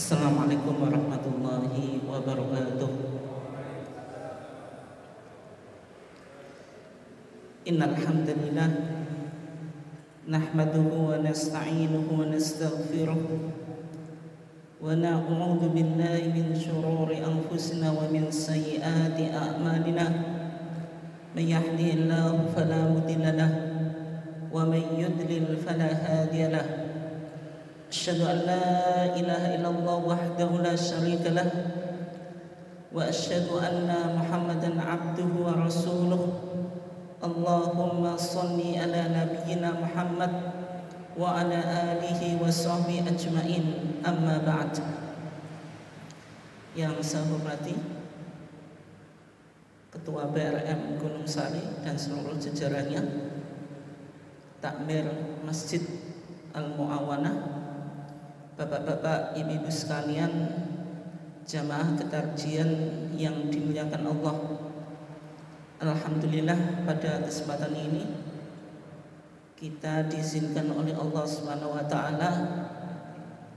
Assalamualaikum warahmatullahi wabarakatuh. Innal hamdalillah nahmaduhu wa nasta'inuhu wa nastaghfiruh wa na'udzu billahi min shururi anfusina wa min sayyiati a'malina. May yahdihillahu fala mudilla lahu wa may yudlil fala hadiya lahu. Asyhadu an la ilaha illallah wahdahu la syarika lah wa asyhadu anna Muhammadan abduhu wa rasuluh. Allahumma shalli ala nabiyyina Muhammad wa ala alihi wa sahbihi ajmain. Amma ba'd. Yang saya hormati Ketua BRM Gunung Sari dan seluruh jajarannya, Takmir Masjid Al-Mu'awanah, Bapak-bapak, ibu-ibu sekalian, jamaah ketarjian yang dimuliakan Allah. Alhamdulillah pada kesempatan ini kita diizinkan oleh Allah Subhanahu wa taala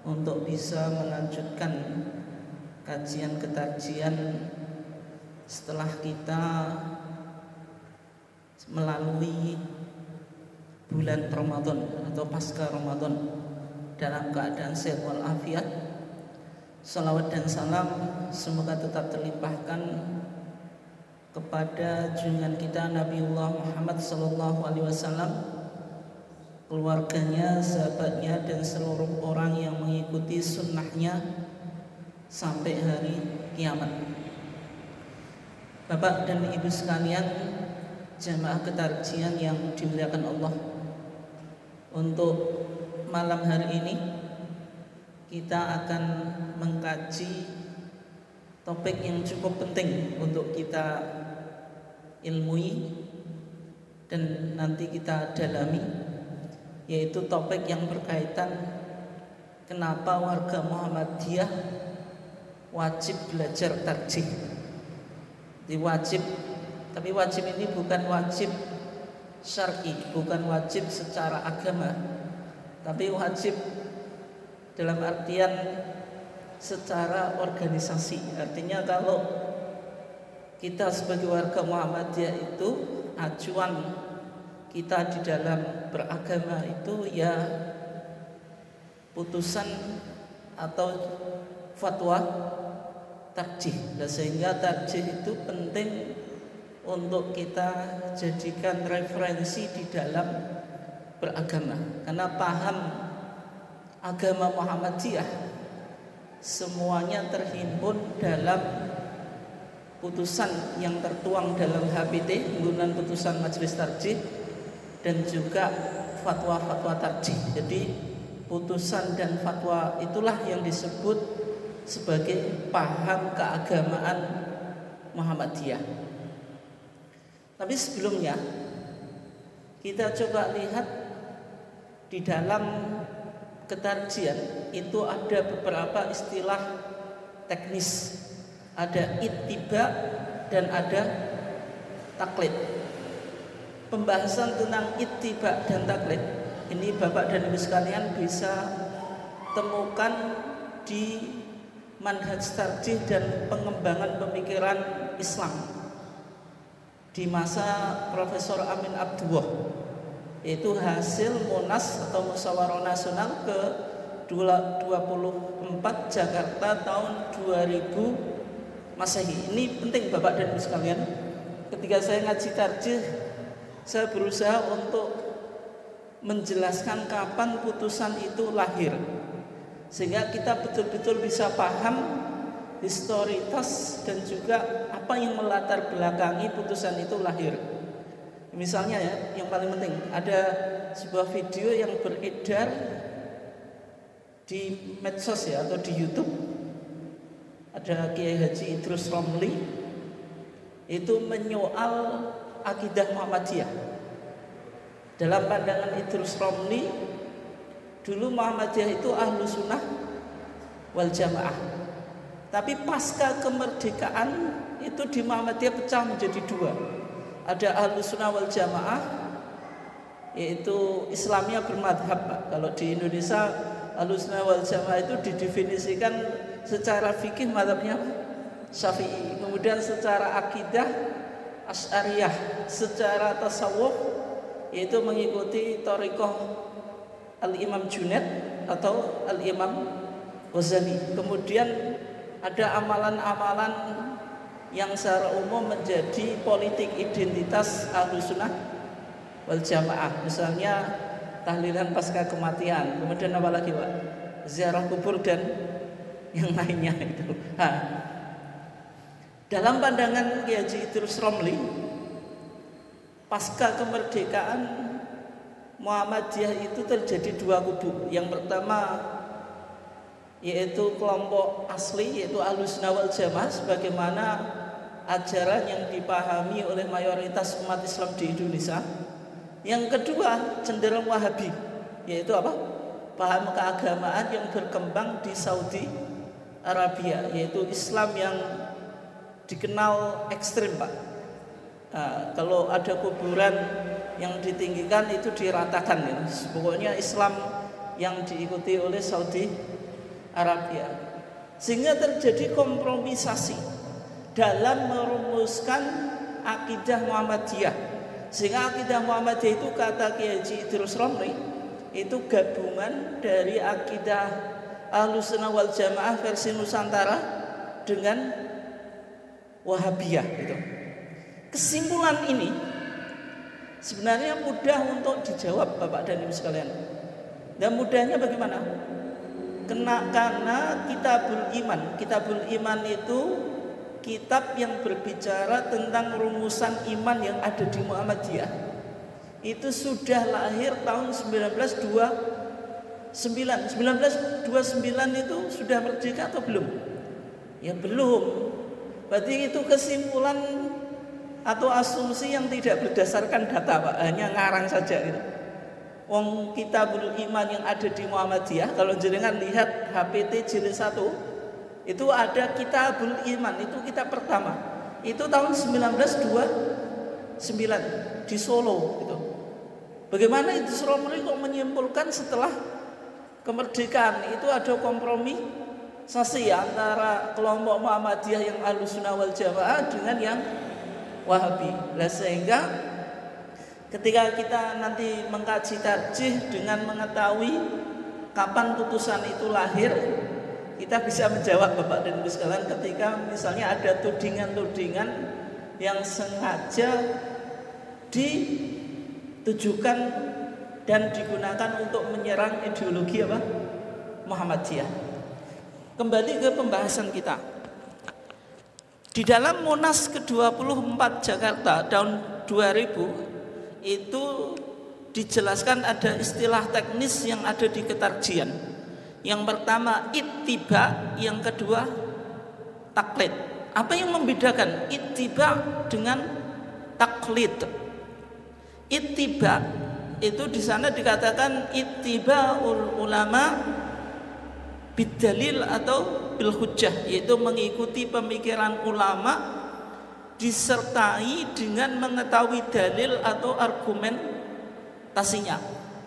untuk bisa melanjutkan kajian ketarjian setelah kita melalui bulan Ramadan atau pasca Ramadan dalam keadaan sehat walafiat. Salawat dan salam semoga tetap terlimpahkan kepada junjungan kita Nabiullah Muhammad sallallahu alaihi wasallam, keluarganya, sahabatnya, dan seluruh orang yang mengikuti sunnahnya sampai hari kiamat. Bapak dan ibu sekalian, jamaah ketarjian yang dimuliakan Allah, untuk malam hari ini kita akan mengkaji topik yang cukup penting untuk kita ilmui dan nanti kita dalami, yaitu topik yang berkaitan kenapa warga Muhammadiyah wajib belajar tarjih. Tapi wajib ini bukan wajib syar'i, bukan wajib secara agama, tapi wajib dalam artian secara organisasi. Artinya kalau kita sebagai warga Muhammadiyah itu, acuan kita di dalam beragama itu ya putusan atau fatwa tarjih. Sehingga tarjih itu penting untuk kita jadikan referensi di dalam beragama, karena paham agama Muhammadiyah semuanya terhimpun dalam putusan yang tertuang dalam HPT, himpunan putusan majelis tarjih, dan juga fatwa-fatwa tarjih. Jadi putusan dan fatwa itulah yang disebut sebagai paham keagamaan Muhammadiyah. Tapi sebelumnya kita coba lihat di dalam ketarjian itu ada beberapa istilah teknis. Ada ittiba dan ada taklid. Pembahasan tentang ittiba dan taklid ini Bapak dan Ibu sekalian bisa temukan di manhaj tarjih dan pengembangan pemikiran Islam di masa Profesor Amin Abdullah, yaitu hasil Munas atau Musyawarah Nasional ke 24 Jakarta tahun 2000 Masehi. Ini penting Bapak dan Ibu sekalian. Ketika saya ngaji tarjih, saya berusaha untuk menjelaskan kapan putusan itu lahir, sehingga kita betul-betul bisa paham historitas dan juga apa yang melatar belakangi putusan itu lahir. Misalnya ya, yang paling penting ada sebuah video yang beredar di medsos ya, atau di YouTube. Ada Kiai Haji Idrus Romli itu menyoal akidah Muhammadiyah. Dalam pandangan Idrus Romli, dulu Muhammadiyah itu ahlu sunnah wal jamaah. Tapi pasca kemerdekaan itu di Muhammadiyah pecah menjadi dua. Ada ahlu sunnah wal jamaah, yaitu Islamnya bermadhab, Pak. Kalau di Indonesia Ahlussunnah wal Jamaah itu didefinisikan secara fikih mazhabnya Syafi'i, kemudian secara akidah Asy'ariyah, secara tasawuf yaitu mengikuti thariqah Al-Imam Junaid atau Al-Imam Ghazali. Kemudian ada amalan-amalan yang secara umum menjadi politik identitas Ahlussunnah wal Jamaah, misalnya tahlilan pasca kematian, kemudian apa lagi Pak? Ziarah kubur dan yang lainnya itu. Dalam pandangan Kiai Haji Idrus Romli, pasca kemerdekaan Muhammadiyah itu terjadi dua kubu. Yang pertama yaitu kelompok asli, yaitu Ahlussunnah wal Jamaah sebagaimana ajaran yang dipahami oleh mayoritas umat Islam di Indonesia. Yang kedua cenderung Wahabi, yaitu apa? Paham keagamaan yang berkembang di Saudi Arabia, yaitu Islam yang dikenal ekstrim Pak. Kalau ada kuburan yang ditinggikan itu diratakan ya. Pokoknya Islam yang diikuti oleh Saudi Arabia. Sehingga terjadi kompromisasi dalam merumuskan akidah Muhammadiyah. Sehingga akidah Muhammadiyah itu kata Kiai Haji Idrus Romli itu gabungan dari akidah Ahlussunnah wal Jamaah versi Nusantara dengan Wahabiyah gitu. Kesimpulan ini sebenarnya mudah untuk dijawab Bapak dan Ibu sekalian. Dan mudahnya bagaimana? Karena Kitabul Iman itu kitab yang berbicara tentang rumusan iman yang ada di Muhammadiyah. Itu sudah lahir tahun 1929. 1929 itu sudah merdeka atau belum? Ya belum. Berarti itu kesimpulan atau asumsi yang tidak berdasarkan data Pak, hanya ngarang saja gitu. Wong Kitabul Iman yang ada di Muhammadiyah, kalau jenengan lihat HPT jilid 1 itu ada Kitabul Iman, itu kitab pertama. Itu tahun 1929 di Solo gitu. Bagaimana itu Romli kok menyimpulkan setelah kemerdekaan itu ada kompromi sasi antara kelompok Muhammadiyah yang Ahlussunnah wal Jamaah dengan yang Wahabi. Nah, sehingga ketika kita nanti mengkaji tarjih dengan mengetahui kapan putusan itu lahir, kita bisa menjawab Bapak dan Ibu sekalian ketika misalnya ada tudingan-tudingan yang sengaja ditujukan dan digunakan untuk menyerang ideologi apa? Muhammadiyah. Kembali ke pembahasan kita. Di dalam Munas ke-24 Jakarta tahun 2000 itu dijelaskan ada istilah teknis yang ada di ketarjian. Yang pertama ittiba, yang kedua taklid. Apa yang membedakan ittiba dengan taklid? Ittiba itu di sana dikatakan ittibaul ulama bidalil atau bil hujjah, yaitu mengikuti pemikiran ulama disertai dengan mengetahui dalil atau argumentasinya.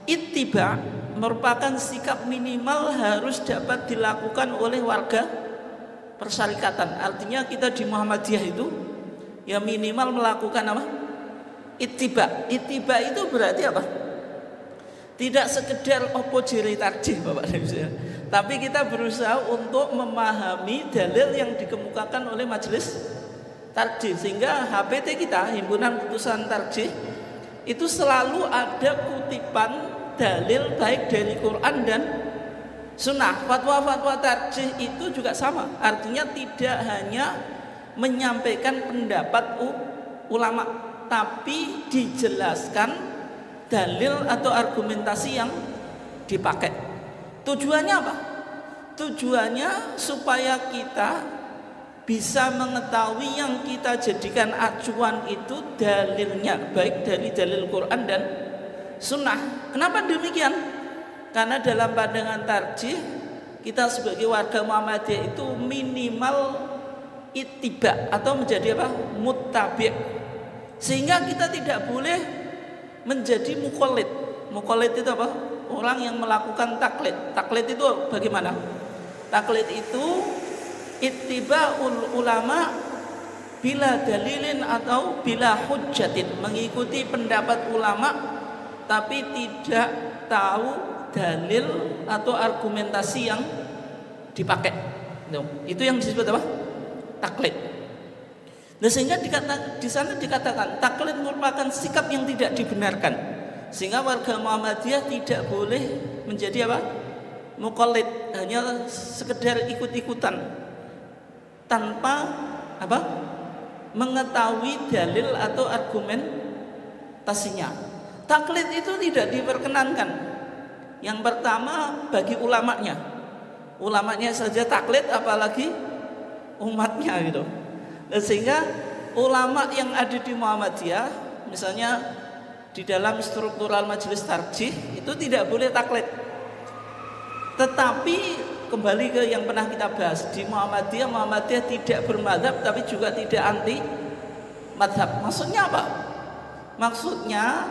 Ittiba merupakan sikap minimal harus dapat dilakukan oleh warga persyarikatan. Artinya kita di Muhammadiyah itu ya minimal melakukan apa? Ittiba. Ittiba itu berarti apa? Tidak sekedar opo jere tarjih Bapak dan Ibu, tapi kita berusaha untuk memahami dalil yang dikemukakan oleh majelis tarjih, sehingga HPT kita, himpunan putusan tarjih, itu selalu ada kutipan dalil baik dari Quran dan Sunnah. Fatwa-fatwa tarjih itu juga sama, artinya tidak hanya menyampaikan pendapat ulama, tapi dijelaskan dalil atau argumentasi yang dipakai. Tujuannya apa? Tujuannya supaya kita bisa mengetahui yang kita jadikan acuan itu dalilnya, baik dari dalil Quran dan Sunnah. Kenapa demikian? Karena dalam pandangan tarjih kita sebagai warga Muhammadiyah itu minimal ittiba atau menjadi apa? Muttabi'. Sehingga kita tidak boleh menjadi muqallid. Muqallid itu apa? orang yang melakukan taklid. Taklid itu bagaimana? Taklid itu ittiba'ul ulama bila dalilin atau bila hujjatin, mengikuti pendapat ulama tapi tidak tahu dalil atau argumentasi yang dipakai. Itu yang disebut apa? Taklid. Nah, sehingga di sana dikatakan taklid merupakan sikap yang tidak dibenarkan, sehingga warga Muhammadiyah tidak boleh menjadi apa? Muqallid, hanya sekedar ikut-ikutan tanpa apa? Mengetahui dalil atau argumentasinya. Taklid itu tidak diperkenankan. Yang pertama bagi ulamanya saja taklid, apalagi umatnya gitu. Sehingga ulama yang ada di Muhammadiyah, misalnya di dalam struktural majelis tarjih, itu tidak boleh taklid. Tetapi kembali ke yang pernah kita bahas, di Muhammadiyah tidak bermadzhab tapi juga tidak anti madzhab. Maksudnya apa? Maksudnya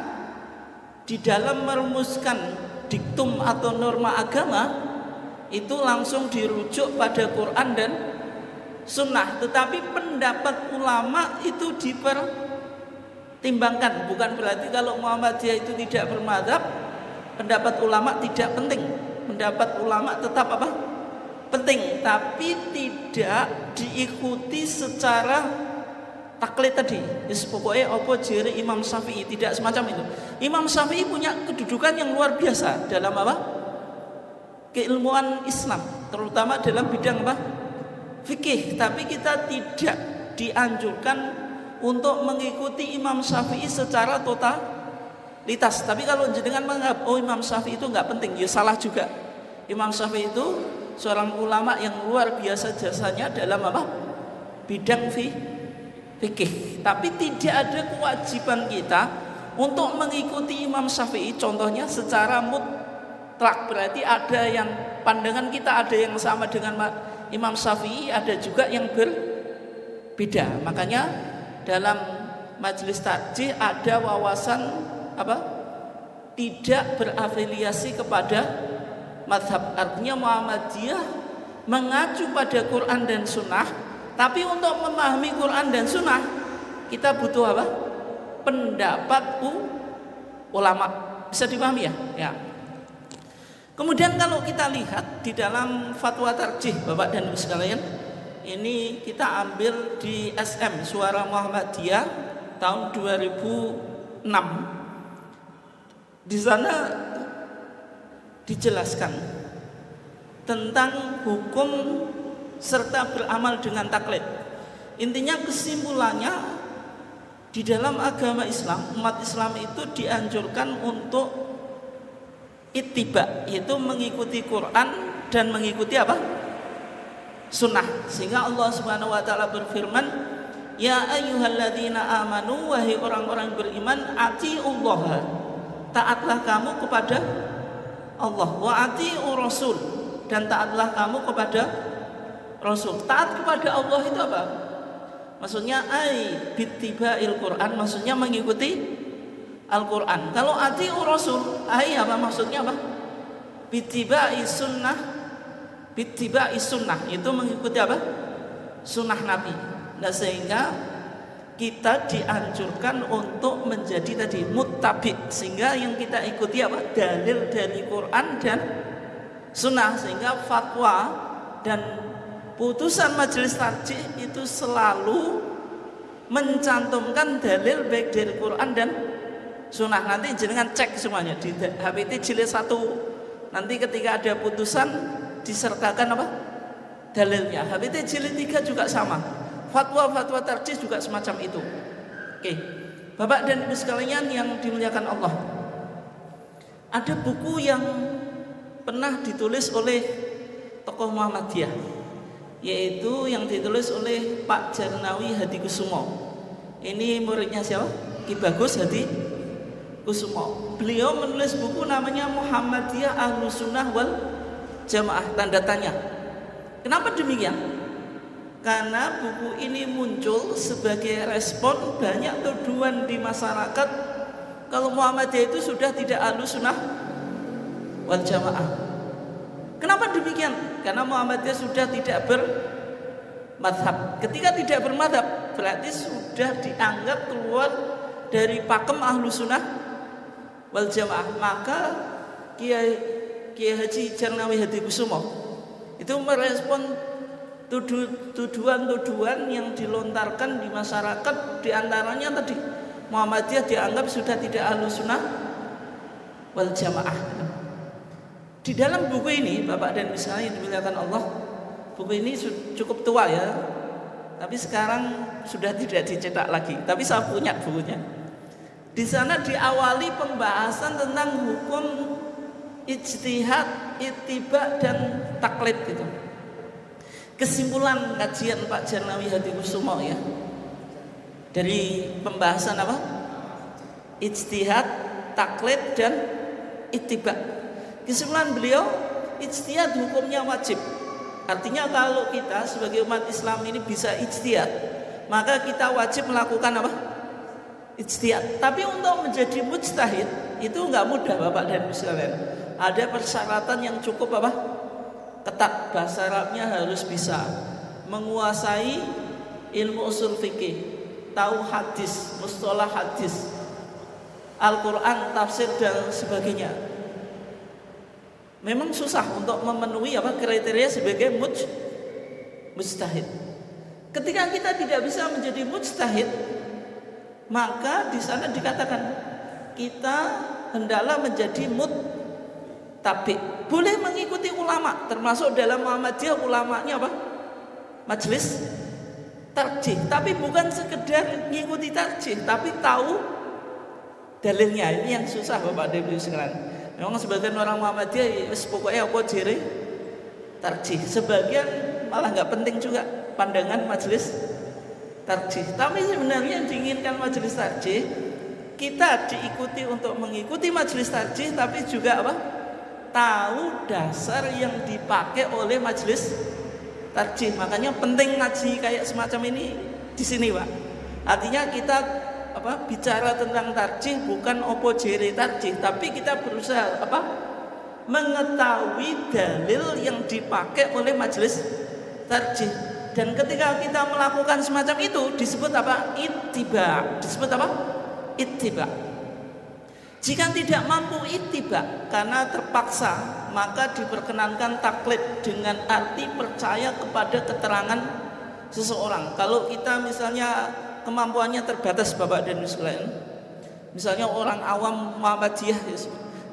di dalam merumuskan diktum atau norma agama itu langsung dirujuk pada Quran dan Sunnah, tetapi pendapat ulama itu dipertimbangkan. Bukan berarti kalau Muhammadiyah itu tidak bermadzhab, pendapat ulama tidak penting. Pendapat ulama tetap apa? Penting, tapi tidak diikuti secara taklid tadi. Pokoknya apa jere Imam Syafi'i, tidak semacam itu. Imam Syafi'i punya kedudukan yang luar biasa dalam apa? Keilmuan Islam, terutama dalam bidang apa? Fikih. Tapi kita tidak dianjurkan untuk mengikuti Imam Syafi'i secara totalitas. Tapi kalau jenengan menganggap Imam Syafi'i itu nggak penting, ya salah juga. Imam Syafi'i itu seorang ulama yang luar biasa jasanya dalam apa? Bidang fikih. Tapi tidak ada kewajiban kita untuk mengikuti Imam Syafi'i, contohnya secara mutlak. Berarti ada yang pandangan kita ada yang sama dengan Imam Syafi'i, ada juga yang berbeda. Makanya dalam majelis tarjih ada wawasan apa? Tidak berafiliasi kepada mazhab. Artinya Muhammadiyah mengacu pada Quran dan Sunnah, tapi untuk memahami Quran dan Sunnah kita butuh apa? Pendapat ulama. Bisa dipahami ya? Ya. Kemudian kalau kita lihat di dalam fatwa tarjih, Bapak dan Ibu sekalian, ini kita ambil di SM Suara Muhammadiyah tahun 2006. Di sana dijelaskan tentang hukum serta beramal dengan taklid. Intinya kesimpulannya, di dalam agama Islam, umat Islam itu dianjurkan untuk ittiba, yaitu mengikuti Quran dan mengikuti apa? Sunnah. Sehingga Allah Subhanahu wa taala berfirman, "Ya ayyuhalladzina amanu, wahai orang-orang beriman, atiullaha, taatlah kamu kepada Allah, wa atiur rasul, dan taatlah kamu kepada Rasul." Taat kepada Allah itu apa? Maksudnya bittiba'il Quran, maksudnya mengikuti Al-Quran. Kalau atiur rasul, apa maksudnya apa? Bittiba'i sunnah, itu mengikuti apa? Sunnah Nabi. Nah, sehingga kita dianjurkan untuk menjadi tadi muttabi, sehingga yang kita ikuti apa? Dalil dari Quran dan Sunnah. Sehingga fatwa dan putusan majelis tarjih itu selalu mencantumkan dalil baik dari Quran dan Sunnah. Nanti jenengan cek semuanya di HPT jilid 1. Nanti ketika ada putusan disertakan apa? Dalilnya. HPT jilid 3 juga sama. Fatwa-fatwa tarjih juga semacam itu. Oke. Bapak dan Ibu sekalian yang dimuliakan Allah, ada buku yang pernah ditulis oleh tokoh Muhammadiyah, yaitu yang ditulis oleh Pak Jarnawi Hadikusumo. Ini muridnya siapa? Ki Bagus Hadikusumo. Beliau menulis buku namanya Muhammadiyah Ahlus Sunnah wal Jamaah, tanda tanya. Kenapa demikian? Karena buku ini muncul sebagai respon banyak tuduhan di masyarakat kalau Muhammadiyah itu sudah tidak Ahlus Sunnah wal Jamaah. Kenapa demikian? Karena Muhammadiyah sudah tidak bermadhab. Ketika tidak bermadhab, berarti sudah dianggap keluar dari pakem ahlu sunnah wal Jamaah. Maka Kiai Haji Jarnawi Hadikusumo itu merespon tuduhan-tuduhan yang dilontarkan di masyarakat, diantaranya tadi Muhammadiyah dianggap sudah tidak ahlu sunnah wal Jamaah. Di dalam buku ini, Bapak dan Ibu sekalian dimuliakan Allah, buku ini cukup tua ya, tapi sekarang sudah tidak dicetak lagi. Tapi saya punya bukunya. Di sana diawali pembahasan tentang hukum ijtihad, ittiba dan taklid itu. Kesimpulan kajian Pak Jarnawi Hadikusumo ya, dari pembahasan apa? Ijtihad, taklid dan ittiba. Kesimpulan beliau, ijtihad hukumnya wajib. Artinya kalau kita sebagai umat Islam ini bisa ijtihad, maka kita wajib melakukan apa? Ijtihad. Tapi untuk menjadi mujtahid itu enggak mudah Bapak dan Ibu sekalian. Ada persyaratan yang cukup apa? Ketat. Bahasa Arabnya harus bisa, menguasai ilmu usul fikih, tahu hadis, mustalah hadis, Al-Quran, tafsir dan sebagainya. Memang susah untuk memenuhi apa kriteria sebagai mujtahid. Ketika kita tidak bisa menjadi mujtahid, maka di sana dikatakan kita hendaklah menjadi muttabi. Boleh mengikuti ulama, termasuk dalam Muhammadiyah ulamanya apa? Majelis tarjih. Tapi bukan sekedar mengikuti tarjih, tapi tahu dalilnya. Ini yang susah Bapak dan Ibu sekalian. Memang sebagian orang Muhammadiyah pokoknya apa jere tarjih. Sebagian malah nggak penting juga pandangan majelis tarjih. Tapi sebenarnya yang diinginkan majelis tarjih, kita diikuti untuk mengikuti majelis tarjih, tapi juga apa? Tahu dasar yang dipakai oleh majelis tarjih. Makanya penting ngaji kayak semacam ini di sini, Pak. Artinya kita bicara tentang tarjih bukan opo jere tarjih, tapi kita berusaha mengetahui dalil yang dipakai oleh majelis tarjih. Dan ketika kita melakukan semacam itu disebut apa? Ittiba. Disebut apa? Ittiba. Jika tidak mampu ittiba karena terpaksa, maka diperkenankan taklid dengan arti percaya kepada keterangan seseorang. Kalau kita misalnya kemampuannya terbatas Bapak dan Ibu sekalian, misalnya orang awam Muhammadiyah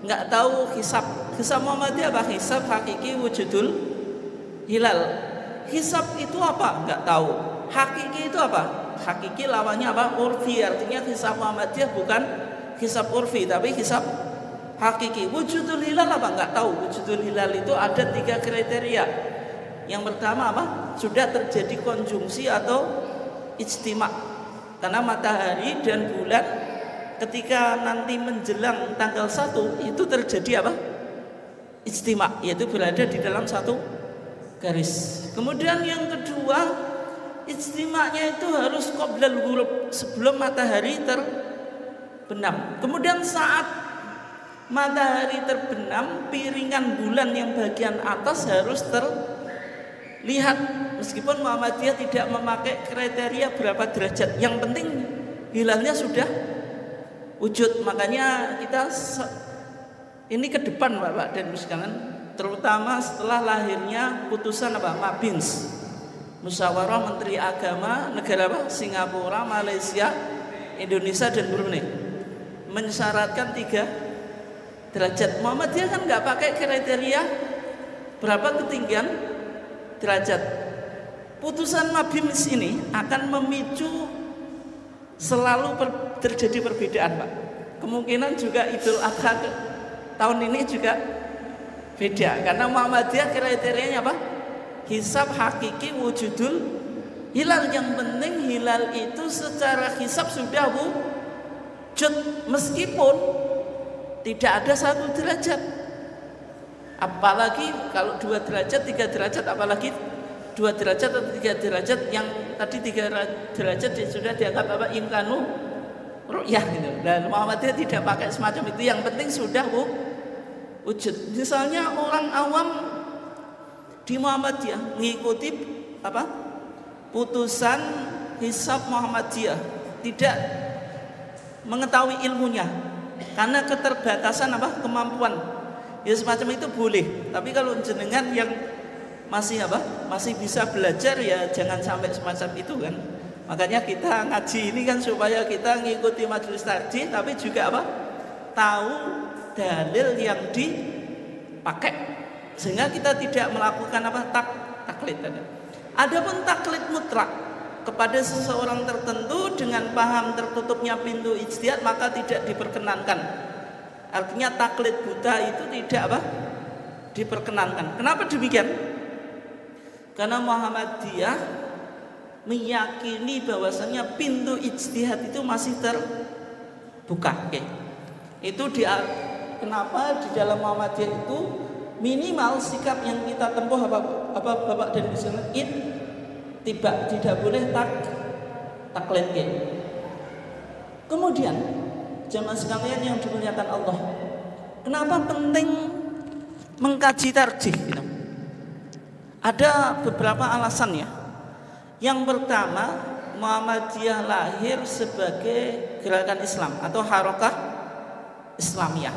nggak tahu hisab Muhammadiyah apa? Hisab hakiki wujudul hilal. Hisab itu apa? Nggak tahu. Hakiki itu apa? Hakiki lawannya apa? Urfi. Artinya hisab Muhammadiyah bukan hisab urfi, tapi hisab hakiki. Wujudul hilal apa? Nggak tahu. Wujudul hilal itu ada 3 kriteria. Yang pertama apa? Sudah terjadi konjungsi atau ijtima'. Karena matahari dan bulan ketika nanti menjelang tanggal 1 itu terjadi apa? Ijtima', yaitu berada di dalam satu garis. Kemudian yang kedua, ijtima'nya itu harus qoblal ghurub, sebelum matahari terbenam. Kemudian saat matahari terbenam, piringan bulan yang bagian atas harus terlihat. Meskipun Muhammadiyah tidak memakai kriteria berapa derajat, yang penting hilalnya sudah wujud. Makanya kita ini ke depan Bapak dan Ibu sekalian, terutama setelah lahirnya putusan apa? Mabins, Musyawarah Menteri Agama negara apa? Singapura, Malaysia, Indonesia dan Brunei, mensyaratkan 3 derajat. Muhammadiyah kan nggak pakai kriteria berapa ketinggian derajat. Putusan Mabins ini akan memicu selalu terjadi perbedaan, Pak. Kemungkinan juga Idul Adha tahun ini juga beda, karena Muhammadiyah kriterianya apa? Hisab hakiki wujudul hilal. Yang penting hilal itu secara hisab sudah wujud, meskipun tidak ada 1 derajat. Apalagi kalau 2 derajat, 3 derajat, apalagi 2 derajat atau 3 derajat. Yang tadi 3 derajat sudah dianggap apa? Imkanu ru'yah gitu. Dan Muhammadiyah tidak pakai semacam itu. Yang penting sudah wujud. Misalnya orang awam di Muhammadiyah mengikuti putusan hisab Muhammadiyah, tidak mengetahui ilmunya karena keterbatasan kemampuan, ya semacam itu boleh. Tapi kalau jenengan yang masih bisa belajar, ya jangan sampai semacam itu kan. Makanya kita ngaji ini kan supaya kita ngikuti majelis tarjih, tapi juga tahu dalil yang dipakai, sehingga kita tidak melakukan taklid. Adapun taklid mutlak kepada seseorang tertentu dengan paham tertutupnya pintu ijtihad, maka tidak diperkenankan. Artinya taklid buta itu tidak diperkenankan. Kenapa demikian? Karena Muhammadiyah meyakini bahwasanya pintu ijtihad itu masih terbuka. Itu kenapa di dalam Muhammadiyah itu minimal sikap yang kita tempuh Bapak dan Ibu sekalian, tidak boleh taklid. Kemudian jamaah sekalian yang dimuliakan Allah, kenapa penting mengkaji tarjih? Ada beberapa alasan ya. Yang pertama, Muhammadiyah lahir sebagai gerakan Islam atau harokah Islamiyah.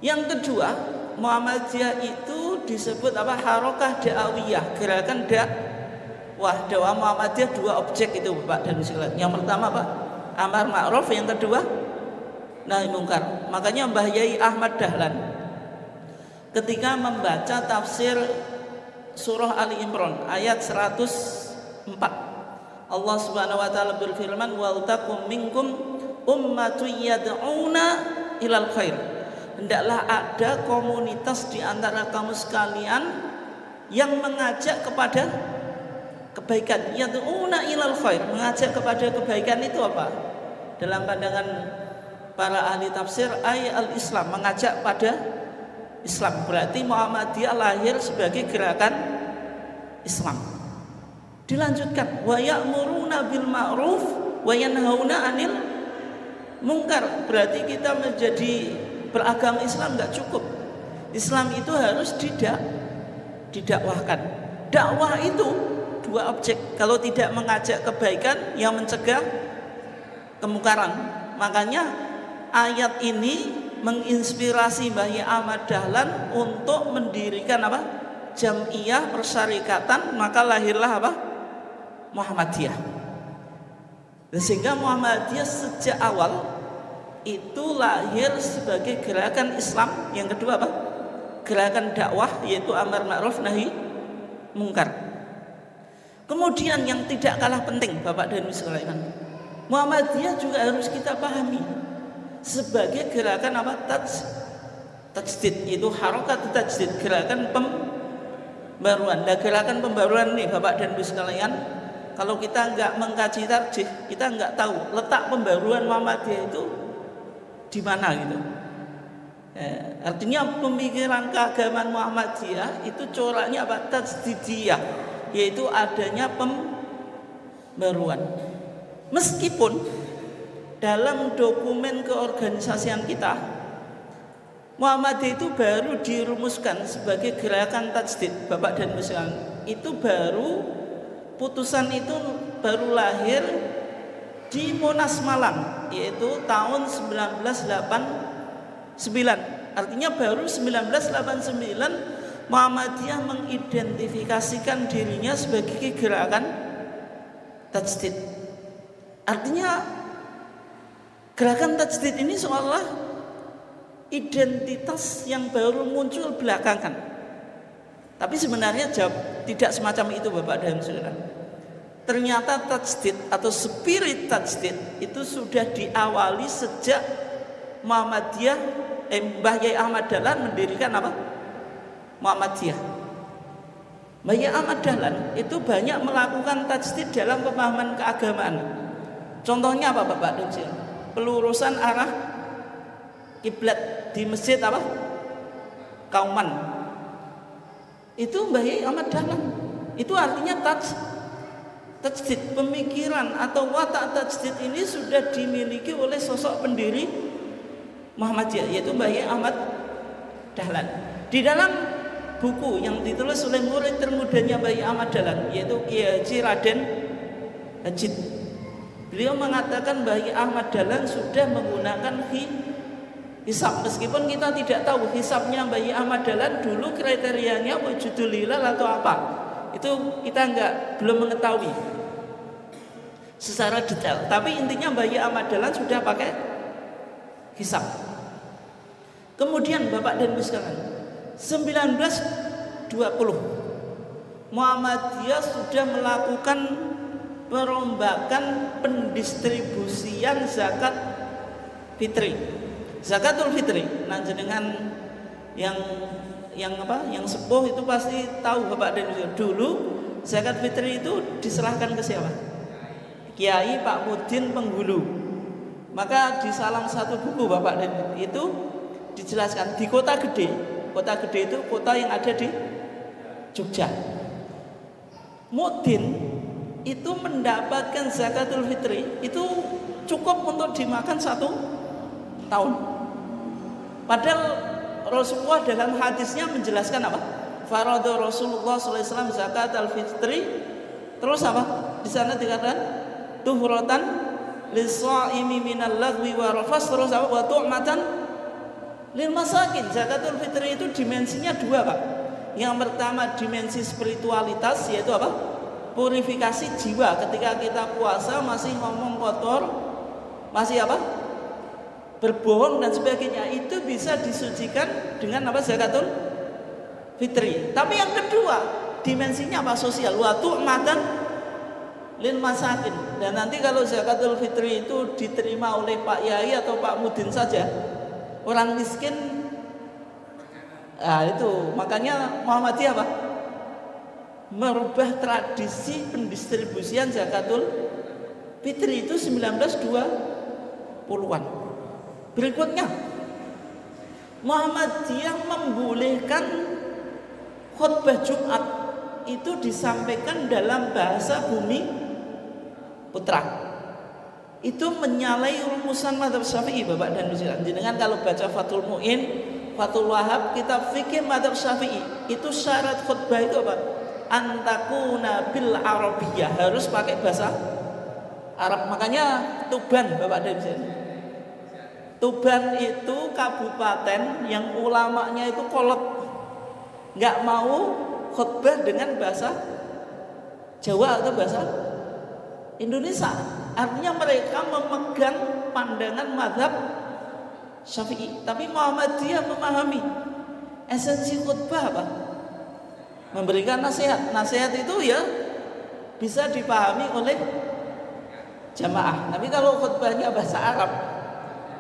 Yang kedua, Muhammadiyah itu disebut harokah da'awiyah, gerakan dakwah Muhammadiyah. Dua objek itu Bapak dan Ibu. Yang pertama amar ma'ruf, yang kedua nahi mungkar. Makanya Mbah Yai Ahmad Dahlan ketika membaca tafsir surah Ali Imran ayat 104, Allah Subhanahu wa taala berfirman, wal takum minkum ummatun yad'una ilal khair. Hendaklah ada komunitas di antara kamu sekalian yang mengajak kepada kebaikan. Yad'una ilal khair, mengajak kepada kebaikan itu apa? Dalam pandangan para ahli tafsir, al-Islam, mengajak pada Islam. Berarti Muhammadiyah lahir sebagai gerakan Islam. Dilanjutkan, wa ya'muruna bil ma'ruf wa yanhauna 'anil munkar. Berarti kita menjadi beragama Islam enggak cukup. Islam itu harus didakwahkan. Dakwah itu dua objek. Kalau tidak mengajak kebaikan, yang mencegah kemungkaran. Makanya ayat ini menginspirasi Mbah Yai Ahmad Dahlan untuk mendirikan Jam'iyah Persyarikatan, maka lahirlah Muhammadiyah. Sehingga Muhammadiyah sejak awal itu lahir sebagai gerakan Islam. Yang kedua gerakan dakwah, yaitu amar ma'ruf nahi mungkar. Kemudian yang tidak kalah penting Bapak dan Ibu sekalian, Muhammadiyah juga harus kita pahami sebagai gerakan tajdid, itu harokat tajdid, gerakan pembaruan. Nah, gerakan pembaruan nih Bapak dan Ibu sekalian, kalau kita enggak mengkaji tarjih, kita enggak tahu letak pembaruan Muhammadiyah itu di mana gitu. Artinya pemikiran keagamaan Muhammadiyah itu coraknya tajdidiyah, yaitu adanya pembaruan. Meskipun dalam dokumen keorganisasian kita, Muhammadiyah itu baru dirumuskan sebagai gerakan tajdid. Bapak dan Ibu sekalian, itu baru putusan itu baru lahir di Monas Malang, yaitu tahun 1989. Artinya baru 1989 Muhammadiyah mengidentifikasikan dirinya sebagai gerakan tajdid. Artinya gerakan tajdid ini seolah identitas yang baru muncul belakangan. Tapi sebenarnya tidak semacam itu Bapak dan Saudara. Ternyata tajdid atau spirit tajdid itu sudah diawali sejak Muhammadiyah, Mbah Yai Ahmad Dahlan mendirikan Muhammadiyah. Mbah Yai Ahmad Dahlan itu banyak melakukan tajdid dalam pemahaman keagamaan. Contohnya apa Bapak dan Saudara? Pelurusan arah kiblat di masjid Kauman. Itu Mbah Yai Ahmad Dahlan. Itu artinya tajdid, pemikiran atau watak tajdid ini sudah dimiliki oleh sosok pendiri Muhammadiyah, yaitu Mbah Yai Ahmad Dahlan. Di dalam buku yang ditulis oleh murid termudanya Bayi Ahmad Dahlan, yaitu Kiai Haji Raden Hajid, beliau mengatakan Bayi Ahmad Dahlan sudah menggunakan hisab, meskipun kita tidak tahu hisabnya Bayi Ahmad Dahlan dulu kriterianya wujudul hilal atau apa. Itu kita belum mengetahui secara detail. Tapi intinya Bayi Ahmad Dahlan sudah pakai hisab. Kemudian Bapak dan Ibu sekalian, 1920 Muhammadiyah sudah melakukan perombakan pendistribusian zakat fitri. Zakatul fitri, nah jenengan yang sepuh itu pasti tahu Bapak dan Ibu. Dulu zakat fitri itu diserahkan ke siapa? Kiai Pak Mudin Penghulu. Maka di salah satu buku Bapak dan Ibu itu dijelaskan di kota gede. Kota gede itu kota yang ada di Jogja. Mudin itu mendapatkan zakatul fitri itu cukup untuk dimakan 1 tahun. Padahal Rasulullah dalam hadisnya menjelaskan apa? Farada Rasulullah SAW zakat al-fitri. Terus apa? Di sana dikatakan tuhuratan lis-shaimi minal lagwi wa rafas. Terus apa? Wa tu'matan lil masakin. Zakatul fitri itu dimensinya 2, Pak. Yang pertama dimensi spiritualitas, yaitu apa? Purifikasi jiwa. Ketika kita puasa masih ngomong kotor, masih apa? Berbohong dan sebagainya, itu bisa disucikan dengan apa? Zakatul fitri. Tapi yang kedua dimensinya apa? Sosial. Wa tu'matan lil masakin. Dan nanti kalau zakatul fitri itu diterima oleh Pak Yai atau Pak Mudin saja, orang miskin, itu makanya Muhammadiyah apa? Merubah tradisi pendistribusian zakatul fitri itu 1920-an. Berikutnya Muhammadiyah membolehkan khutbah Jumat itu disampaikan dalam bahasa bumi putra. Itu menyalahi rumusan mazhab Syafi'i, Bapak dan Ibu sekalian. Dengan kalau baca Fathul Mu'in, Fathul Wahab, kitab fikih mazhab Syafi'i, itu syarat khutbah itu apa? Antakuna bil Arabiyyah, harus pakai bahasa Arab. Makanya Tuban, Bapak dan Ibu sekalian, Tuban itu kabupaten yang ulamanya itu kolot, nggak mau khutbah dengan bahasa Jawa atau bahasa Indonesia. Artinya mereka memegang pandangan mazhab Syafi'i. Tapi Muhammadiyah memahami esensi khutbah apa? Memberikan nasihat. Nasihat itu ya bisa dipahami oleh jamaah. Tapi kalau khutbahnya bahasa Arab,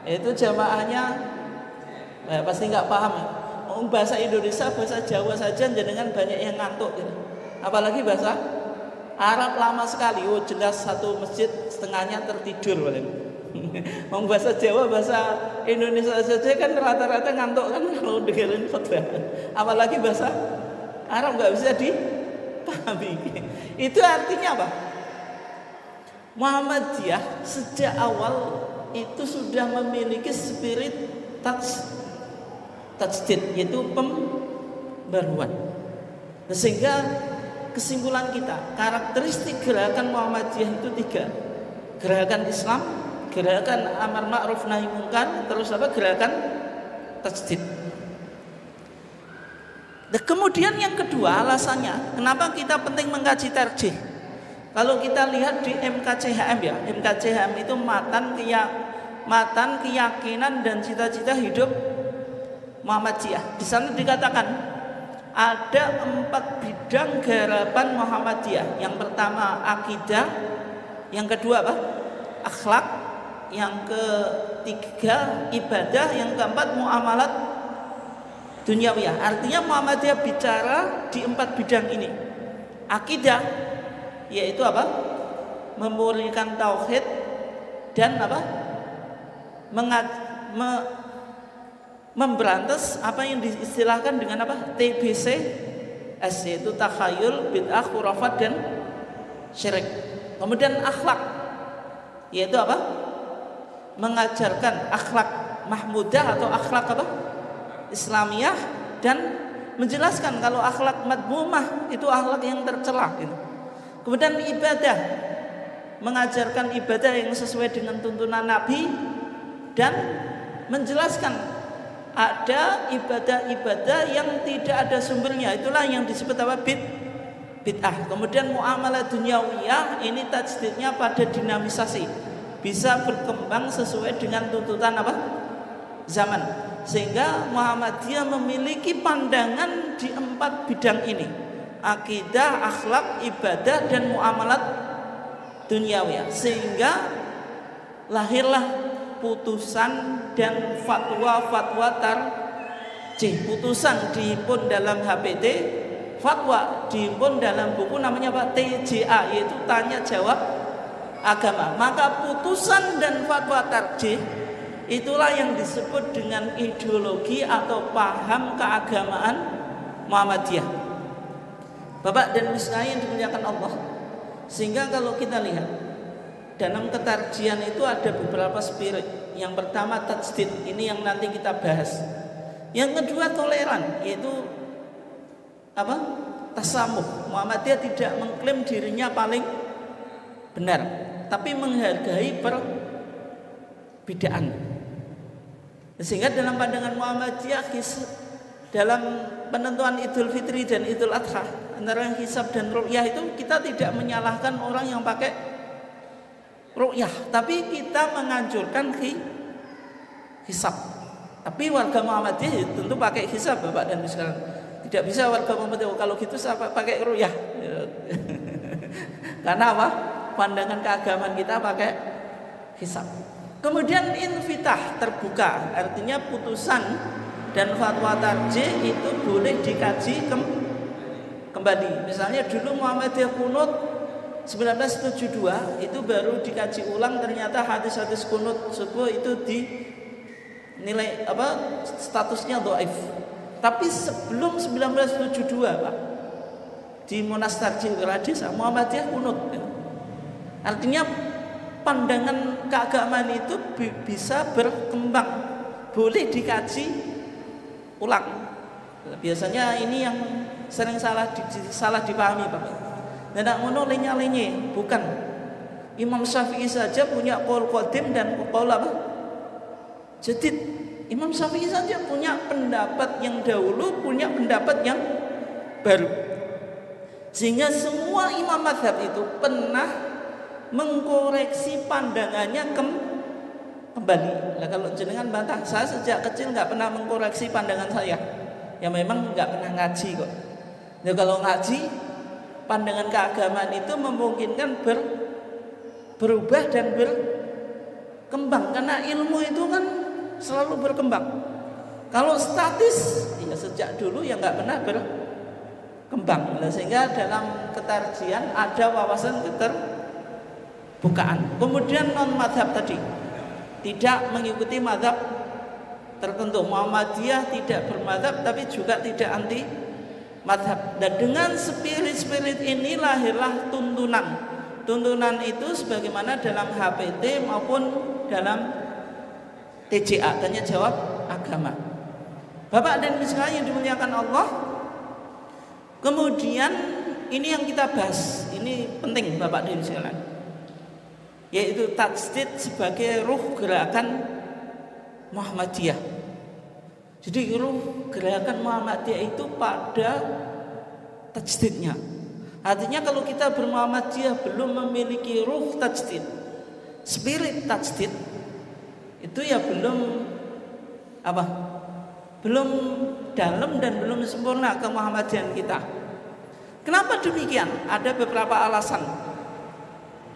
itu jamaahnya pasti nggak paham. Bahasa Indonesia, bahasa Jawa saja jenengan banyak yang ngantuk gitu. Apalagi bahasa Arab lama sekali. Oh jelas satu masjid setengahnya tertidur. Mau bahasa Jawa, bahasa Indonesia saja kan rata-rata ngantuk kan kalau dengerin khutbah. Apalagi bahasa Arab nggak bisa dipahami. Itu artinya apa? Muhammadiyah sejak awal itu sudah memiliki spirit tajdid, yaitu pembaruan. Sehingga kesimpulan kita, karakteristik gerakan Muhammadiyah itu 3. Gerakan Islam, gerakan amar ma'ruf nahi munkar, terus apa? Gerakan tajdid. Dan kemudian yang kedua alasannya, kenapa kita penting mengkaji tarjih? Kalau kita lihat di MKCHM ya, MKCHM itu matan keyakinan dan cita-cita hidup Muhammadiyah. Di sana dikatakan ada 4 bidang garapan Muhammadiyah. Yang pertama akidah, yang kedua apa? Akhlak, yang ketiga ibadah, yang keempat muamalat dunyawiyah. Artinya Muhammadiyah bicara di 4 bidang ini. Akidah yaitu apa? Memurnikan tauhid dan apa? Memberantas apa yang diistilahkan dengan apa? TBC, yaitu takhayul, bid'ah, khurafat dan syirik. Kemudian akhlak yaitu apa? Mengajarkan akhlak mahmudah atau akhlak apa? Islamiyah dan menjelaskan kalau akhlak madmumah itu akhlak yang tercela gitu. Kemudian ibadah, mengajarkan ibadah yang sesuai dengan tuntunan Nabi dan menjelaskan ada ibadah-ibadah yang tidak ada sumbernya, itulah yang disebut apa? Bid'ah. Kemudian muamalah duniawiyah ini tajdidnya pada dinamisasi, bisa berkembang sesuai dengan tuntutan apa? Zaman. Sehingga Muhammadiyah memiliki pandangan di 4 bidang ini: akidah, akhlak, ibadah, dan muamalat duniawiyah. Sehingga lahirlah putusan dan fatwa-fatwa tarjih. Putusan dihimpun dalam HPT, fatwa dihimpun dalam buku namanya apa? TJA, yaitu tanya jawab agama. Maka putusan dan fatwa tarjih itulah yang disebut dengan ideologi atau paham keagamaan Muhammadiyah. Bapak dan Ibu sekalian yang dimuliakan Allah. Sehingga kalau kita lihat dalam ketarjian itu ada beberapa spirit. Yang pertama tajdid, ini yang nanti kita bahas. Yang kedua toleran, yaitu apa? Tasamuh. Muhammadiyah tidak mengklaim dirinya paling benar, tapi menghargai perbedaan. Sehingga dalam pandangan Muhammadiyah, dalam penentuan Idul Fitri dan Idul Adha, antara hisab dan ru'yah itu kita tidak menyalahkan orang yang pakai ru'yah, tapi kita menganjurkan hisab. Tapi warga Muhammadiyah tentu pakai hisab, Bapak dan Ibu sekalian. Tidak bisa warga Muhammadiyah kalau gitu saya pakai ru'yah. Karena apa? Pandangan keagamaan kita pakai hisab. Kemudian infitah, terbuka, artinya putusan dan fatwa tarjih itu boleh dikaji kembali. Misalnya dulu Muhammadiyah kunut 1972 itu baru dikaji ulang, ternyata hadis-hadis kunut subuh itu dinilai apa? Statusnya dhaif. Tapi sebelum 1972 Pak, di Monas Tarjih Hadis Muhammadiyah kunut. Artinya pandangan keagamaan itu bisa berkembang, boleh dikaji ulang. Biasanya ini yang sering salah dipahami Bapak. Tidak ngono lenya-lenye, bukan. Imam Syafi'i saja punya qaul qadim dan qaul apa? Jadid. Imam Syafi'i saja punya pendapat yang dahulu, punya pendapat yang baru. Sehingga semua imam mazhab itu pernah mengkoreksi pandangannya kembali. Nah, kalau jenengan bantah, saya sejak kecil nggak pernah mengkoreksi pandangan saya. Ya memang nggak pernah ngaji kok. Nah, kalau ngaji, pandangan keagamaan itu memungkinkan berubah dan berkembang, karena ilmu itu kan selalu berkembang. Kalau statis, ya sejak dulu ya nggak pernah berkembang. Nah, sehingga dalam ketarjian ada wawasan keterbukaan. Kemudian non madhab tadi tidak mengikuti madhab tertentu. Muhammadiyah tidak bermadhab tapi juga tidak anti madhab. Dan dengan spirit-spirit ini lahirlah tuntunan. Tuntunan itu sebagaimana dalam HPT maupun dalam TJA, tanya jawab agama. Bapak dan Ibu sekalian yang dimuliakan Allah. Kemudian ini yang kita bahas, ini penting Bapak dan Ibu sekalian, yaitu tajdid sebagai ruh gerakan Muhammadiyah. Jadi ruh gerakan Muhammadiyah itu pada tajdidnya. Artinya kalau kita bermuhammadiyah belum memiliki ruh tajdid, spirit tajdid, itu ya belum apa? Belum dalam dan belum sempurna kemuhammadiyan kita. Kenapa demikian? Ada beberapa alasan.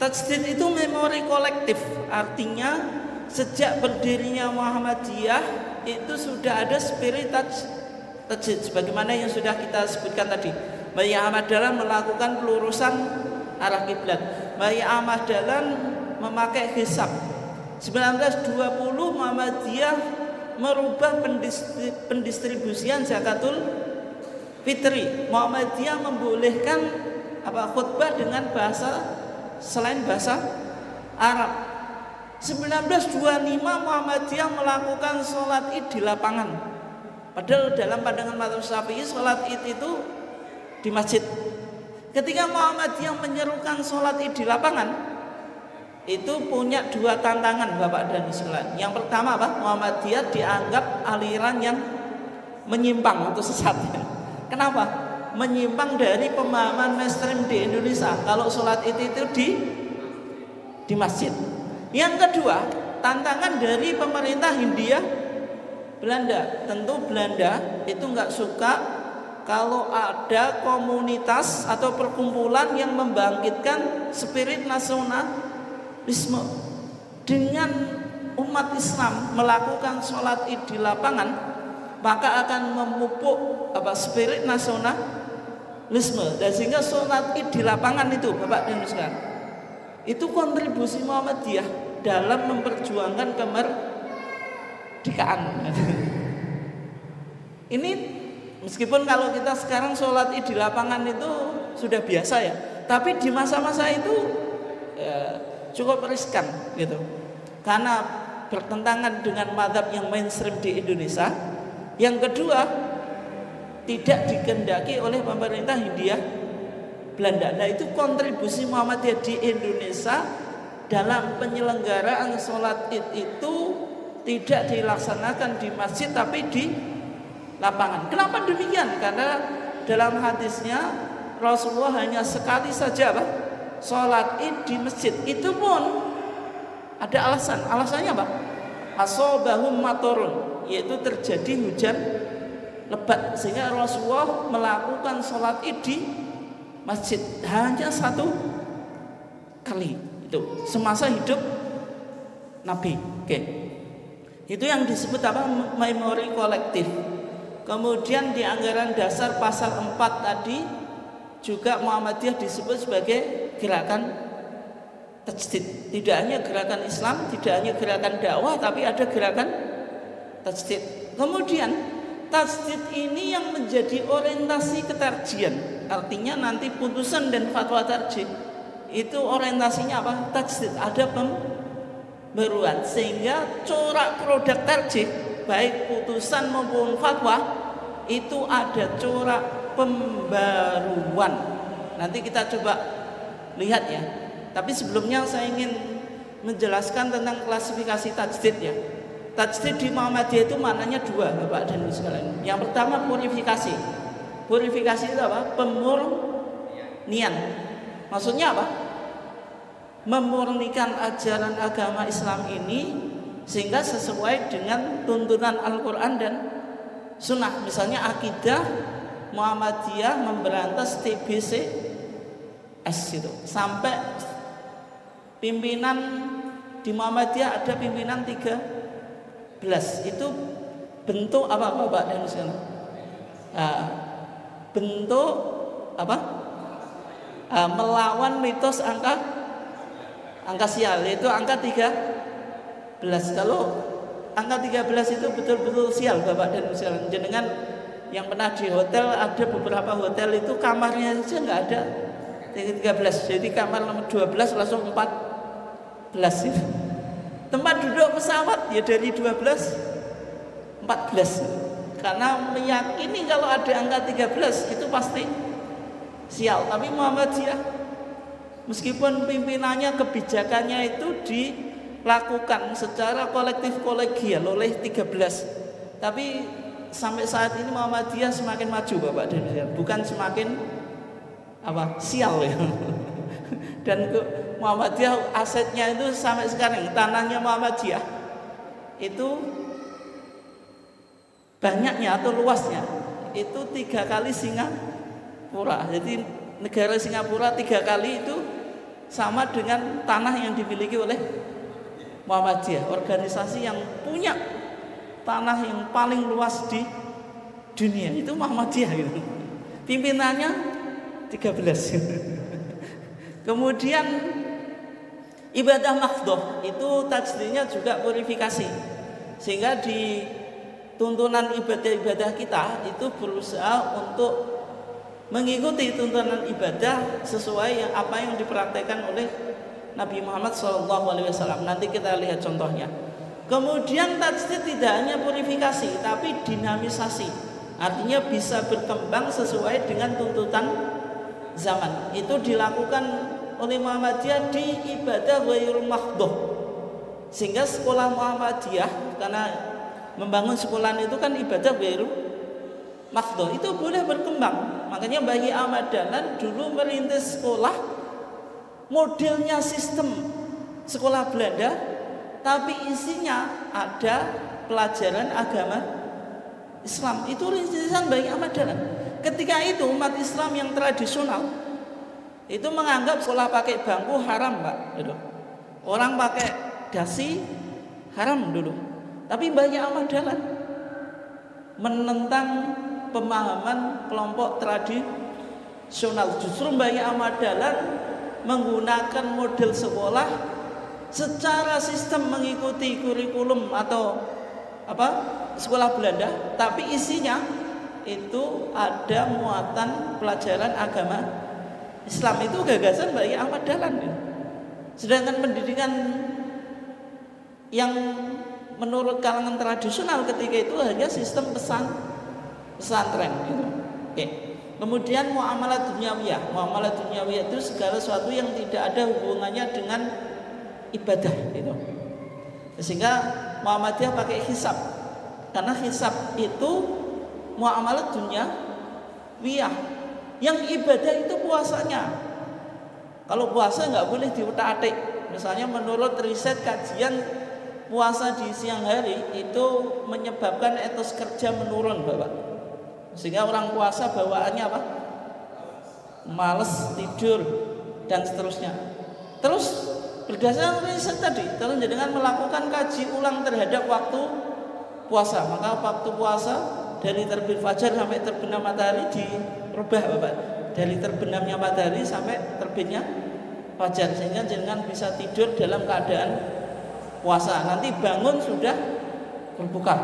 Tajdid itu memori kolektif, artinya sejak berdirinya Muhammadiyah itu sudah ada spirit tajdid sebagaimana yang sudah kita sebutkan tadi. Bayi Ahmad Dahlan melakukan pelurusan arah kiblat. Bayi Ahmad Dahlan memakai hisab. 1920 Muhammadiyah merubah pendistribusian zakatul fitri. Muhammadiyah membolehkan khutbah dengan bahasa selain bahasa Arab. 1925 Muhammadiyah melakukan sholat id di lapangan. Padahal dalam pandangan mazhab Syafi'i sholat id itu di masjid. Ketika Muhammadiyah menyerukan sholat id di lapangan, itu punya dua tantangan Bapak dan Ibu sekalian. Yang pertama apa? Muhammadiyah dianggap aliran yang menyimpang atau sesat. Kenapa? Menyimpang dari pemahaman mainstream di Indonesia. Kalau sholat id itu di masjid. Yang kedua, tantangan dari pemerintah Hindia Belanda. Tentu Belanda itu nggak suka kalau ada komunitas atau perkumpulan yang membangkitkan spirit nasionalisme. Dengan umat Islam melakukan sholat id di lapangan, maka akan memupuk spirit nasionalisme. Dan sehingga sholat id di lapangan itu Bapak dan Ibu sekalian, itu kontribusi Muhammadiyah dalam memperjuangkan kemerdekaan. Ini meskipun kalau kita sekarang sholat id di lapangan itu sudah biasa ya, tapi di masa-masa itu cukup riskan gitu, karena bertentangan dengan mazhab yang mainstream di Indonesia. Yang kedua, tidak dikehendaki oleh pemerintah Hindia Belanda. Nah, itu kontribusi Muhammadiyah di Indonesia dalam penyelenggaraan sholat id itu tidak dilaksanakan di masjid tapi di lapangan. Kenapa demikian? Karena dalam hadisnya Rasulullah hanya sekali saja sholat id di masjid. Itu pun ada alasan. Alasannya apa? Asobahum matorun, yaitu terjadi hujan lebat, sehingga Rasulullah melakukan sholat id di masjid hanya satu kali itu semasa hidup Nabi. Oke. Itu yang disebut memori kolektif. Kemudian di anggaran dasar pasal 4 tadi juga Muhammadiyah disebut sebagai gerakan tajdid. Tidak hanya gerakan Islam, tidak hanya gerakan dakwah, tapi ada gerakan tajdid. Kemudian tajdid ini yang menjadi orientasi ketarjian. Artinya nanti putusan dan fatwa tarjih itu orientasinya apa? Tajdid, ada pembaruan, sehingga corak produk tarjih baik putusan maupun fatwa itu ada corak pembaruan. Nanti kita coba lihat ya. Tapi sebelumnya saya ingin menjelaskan tentang klasifikasi tajdid ya. Tajdid di Muhammadiyah itu maknanya dua Bapak dan Ibu sekalian. Yang pertama purifikasi. Purifikasi itu apa? Pemurnian. Maksudnya apa? Memurnikan ajaran agama Islam ini sehingga sesuai dengan tuntunan Al-Quran dan Sunnah. Misalnya akidah Muhammadiyah memberantas TBC-S itu. Sampai pimpinan di Muhammadiyah ada pimpinan 13. Itu bentuk apa Bapak dan Ibu? Bentuk apa? Melawan mitos angka sial, yaitu angka 13. Kalau angka 13 itu betul-betul sial Bapak dan Ibu. Jenengan yang pernah di hotel, ada beberapa hotel itu kamarnya saja nggak ada 13. Jadi kamar nomor 12 langsung 14 itu. Tempat duduk pesawat ya dari 12 14. Karena meyakini kalau ada angka 13 itu pasti sial. Tapi Muhammadiyah meskipun pimpinannya, kebijakannya itu dilakukan secara kolektif kolegial oleh 13, tapi sampai saat ini Muhammadiyah semakin maju Bapak dan Ibu, bukan semakin sial ya. Dan Muhammadiyah asetnya itu sampai sekarang, tanahnya Muhammadiyah itu banyaknya atau luasnya itu 3 kali Singapura. Jadi negara Singapura 3 kali itu sama dengan tanah yang dimiliki oleh Muhammadiyah, organisasi yang punya tanah yang paling luas di dunia itu Muhammadiyah gitu. Pimpinannya 13. Kemudian ibadah mahdhah itu tajdidnya juga purifikasi, sehingga di tuntunan ibadah kita itu berusaha untuk mengikuti tuntunan ibadah sesuai apa yang dipraktekkan oleh Nabi Muhammad SAW. Nanti kita lihat contohnya. Kemudian tajdid tidak hanya purifikasi tapi dinamisasi. Artinya bisa berkembang sesuai dengan tuntutan zaman. Itu dilakukan oleh Muhammadiyah di ibadah ghairul mahdhah. Sehingga sekolah Muhammadiyah, karena membangun sekolah itu kan ibadah ghairul mahdhah, itu boleh berkembang. Makanya Bayi Ahmad Dahlan dulu merintis sekolah modelnya sistem sekolah Belanda, tapi isinya ada pelajaran agama Islam. Itu rintisan Bayi Ahmad Dahlan. Ketika itu umat Islam yang tradisional itu menganggap sekolah pakai bangku haram, Pak. Orang pakai dasi haram dulu. Tapi Bayi Ahmad Dahlan menentang pemahaman kelompok tradisional. Justru Bayi Ahmad Dahlan menggunakan model sekolah secara sistem mengikuti kurikulum atau sekolah Belanda, tapi isinya itu ada muatan pelajaran agama Islam. Itu gagasan Bayi Ahmad Dahlan. Sedangkan pendidikan yang menurut kalangan tradisional ketika itu hanya sistem pesantren gitu. Oke. Kemudian muamalah dunyawiyah. Muamalah dunyawiyah itu segala sesuatu yang tidak ada hubungannya dengan ibadah gitu. Sehingga Muhammadiyah pakai hisab. Karena hisab itu muamalah dunyawiyah. Yang ibadah itu puasanya. Kalau puasa nggak boleh diutak-atik. Misalnya menurut riset kajian, puasa di siang hari itu menyebabkan etos kerja menurun, Bapak. Sehingga orang puasa bawaannya apa? Males, tidur, dan seterusnya. Terus berdasarkan riset tadi, kalau dengan melakukan kaji ulang terhadap waktu puasa, maka waktu puasa dari terbit fajar sampai terbenam matahari dirubah, Bapak. Dari terbenamnya matahari sampai terbitnya fajar, sehingga jangan bisa tidur dalam keadaan puasa. Nanti bangun sudah berbuka.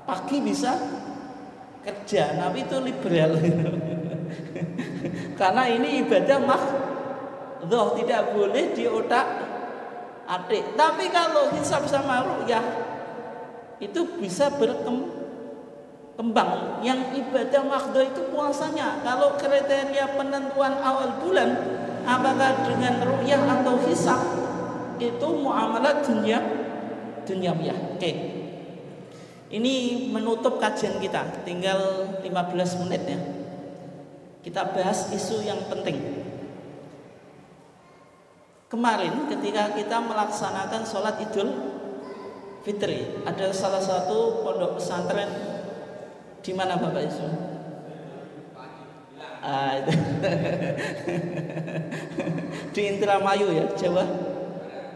Pagi bisa kerja, tapi itu liberal. Karena ini ibadah mahdhah, tidak boleh diotak-atik. Tapi kalau hisab sama ru'yah itu bisa berkembang. Yang ibadah mahdhah itu puasanya. Kalau kriteria penentuan awal bulan apakah dengan ru'yah atau hisab, itu muamalah dunyawiyah. Oke. Ini menutup kajian kita, tinggal 15 menit ya. Kita bahas isu yang penting. Kemarin ketika kita melaksanakan sholat Idul Fitri, ada salah satu pondok pesantren di mana Bapak Isu? Itu. Di Indramayu ya, Jawa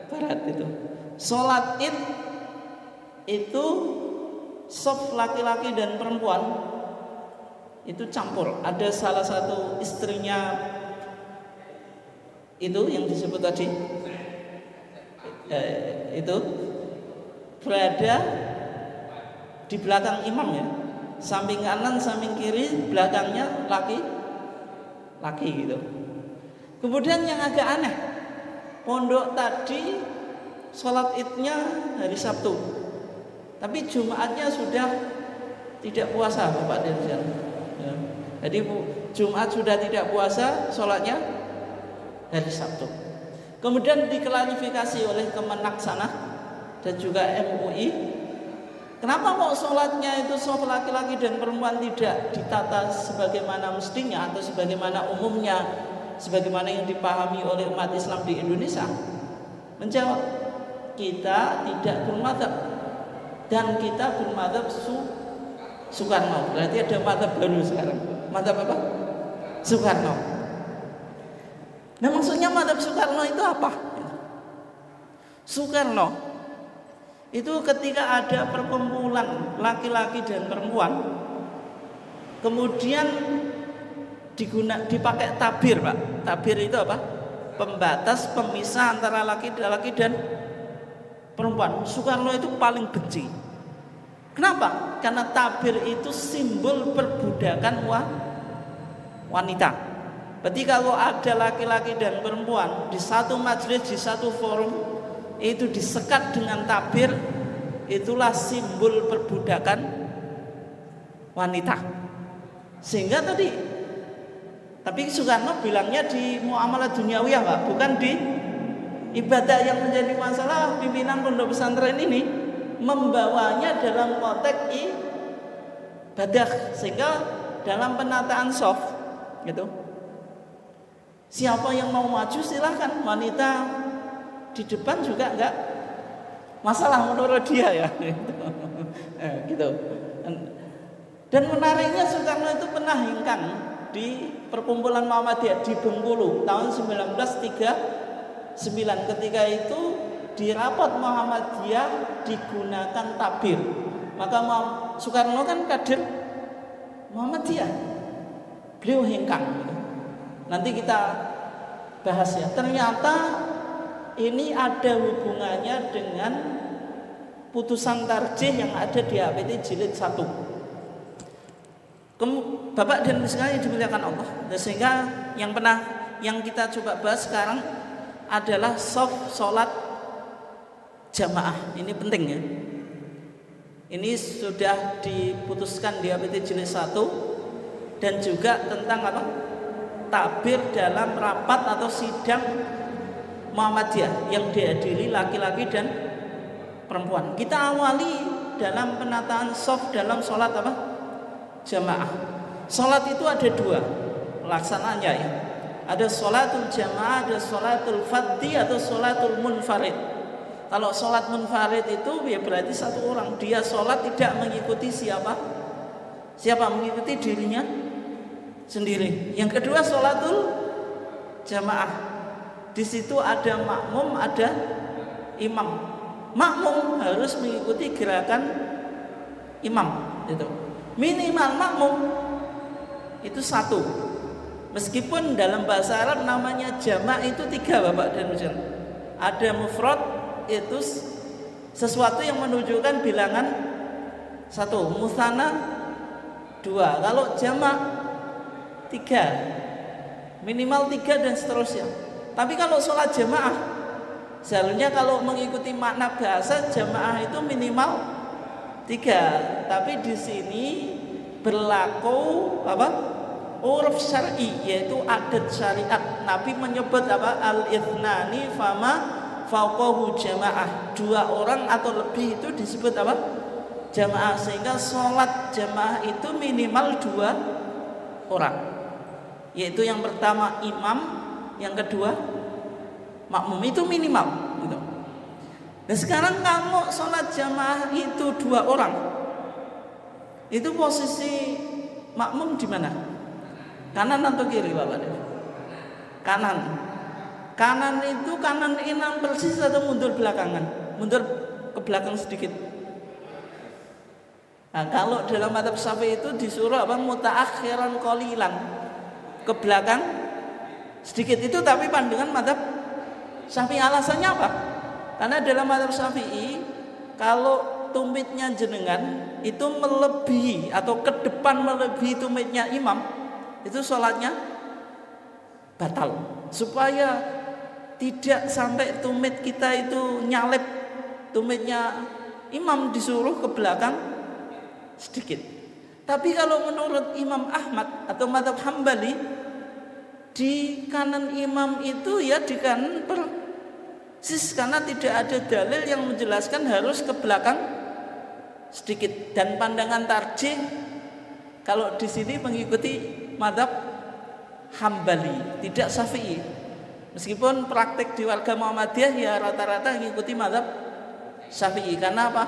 Barat itu. Sholat Id itu sop laki-laki dan perempuan itu campur. Ada salah satu istrinya itu yang disebut tadi itu berada di belakang imam ya, samping kanan, samping kiri, belakangnya laki gitu. Kemudian yang agak aneh, pondok tadi sholat idnya hari Sabtu, tapi Jumatnya sudah tidak puasa, Bapak dan Ibu. Ya. Jadi Jumat sudah tidak puasa, sholatnya hari Sabtu. Kemudian diklarifikasi oleh Kemenak sana dan juga MUI, kenapa kok sholatnya itu sholat laki-laki dan perempuan tidak ditata sebagaimana mestinya atau sebagaimana umumnya, sebagaimana yang dipahami oleh umat Islam di Indonesia? Menjawab, kita tidak bermadzhab. Dan kita bermadzhab Soekarno. Berarti ada madzhab baru sekarang. Madzhab apa? Soekarno. Nah, maksudnya madzhab Soekarno itu apa? Soekarno itu ketika ada perkumpulan laki-laki dan perempuan, kemudian dipakai tabir, Pak. Tabir itu apa? Pembatas, pemisah antara laki-laki dan perempuan. Soekarno itu paling benci. Kenapa? Karena tabir itu simbol perbudakan wanita. Berarti kalau ada laki-laki dan perempuan di satu majelis, di satu forum, itu disekat dengan tabir, itulah simbol perbudakan wanita. Sehingga tapi Soekarno bilangnya di muamalah duniawiyah Pak, bukan di ibadah. Yang menjadi masalah pimpinan pondok pesantren ini membawanya dalam konteks ibadah, sehingga dalam penataan soft gitu, siapa yang mau maju silahkan, wanita di depan juga enggak masalah menurut dia ya gitu. Dan menariknya Soekarno itu pernah hengkang di perkumpulan Muhammadiyah di Bengkulu tahun 1939. Ketika itu di rapat Muhammadiyah digunakan tabir. Maka Soekarno kan kader Muhammadiyah, beliau hengkang. Nanti kita bahas ya. Ternyata ini ada hubungannya dengan putusan tarjih yang ada di HPT jilid 1. Bapak dan Ibu sekalian dimuliakan Allah. Sehingga yang kita coba bahas sekarang adalah sholat jamaah. Ini penting ya. Ini sudah diputuskan di HPT jilid 1, dan juga tentang apa? Takbir dalam rapat atau sidang Muhammadiyah yang dihadiri laki-laki dan perempuan. Kita awali dalam penataan shaf dalam sholat apa? Jamaah. Sholat itu ada dua pelaksanaannya ya. Ada sholatul jamaah, ada sholatul fardhi atau sholatul munfarid. Kalau sholat munfarid itu ya berarti satu orang, dia sholat tidak mengikuti siapa mengikuti dirinya sendiri. Yang kedua sholatul jamaah. Di situ ada makmum, ada imam. Makmum harus mengikuti gerakan imam itu. Minimal makmum itu satu. Meskipun dalam bahasa Arab namanya jamak itu 3 Bapak dan Ibu. Ada mufrad, itu sesuatu yang menunjukkan bilangan 1, musanna 2. Kalau jamak 3, minimal 3 dan seterusnya. Tapi kalau sholat jamaah, seharusnya kalau mengikuti makna bahasa jamaah itu minimal 3. Tapi di sini berlaku apa? Uruf syar'i, yaitu adat syariat. Nabi menyebut apa? Al-ithnani fama fauqahu jamaah. 2 orang atau lebih itu disebut apa? Jamaah. Sehingga sholat jamaah itu minimal 2 orang. Yaitu yang pertama imam, yang kedua makmum, itu minimal gitu. Nah sekarang kalau sholat jamaah itu 2 orang, itu posisi makmum di mana? Kanan atau kiri Bapak? Kanan. Kanan itu kanan imam persis atau mundur belakangan? Mundur ke belakang sedikit. Nah, kalau dalam mazhab Syafi'i itu disuruh apa? Mutaakhiran qalilan, ke belakang sedikit. Itu tapi pandangan mazhab Syafi'i. Alasannya apa? Karena dalam mazhab Syafi'i kalau tumitnya jenengan itu melebihi atau ke depan melebihi tumitnya imam, itu sholatnya batal. Supaya tidak sampai tumit kita itu nyalip tumitnya imam, disuruh ke belakang sedikit. Tapi kalau menurut Imam Ahmad atau mazhab Hambali, di kanan imam itu ya di kanan persis, karena tidak ada dalil yang menjelaskan harus ke belakang sedikit. Dan pandangan tarjih kalau di sini mengikuti mazhab Hambali, tidak Syafi'i. Meskipun praktek di warga Muhammadiyah ya rata-rata mengikuti mazhab Syafi'i. Karena apa?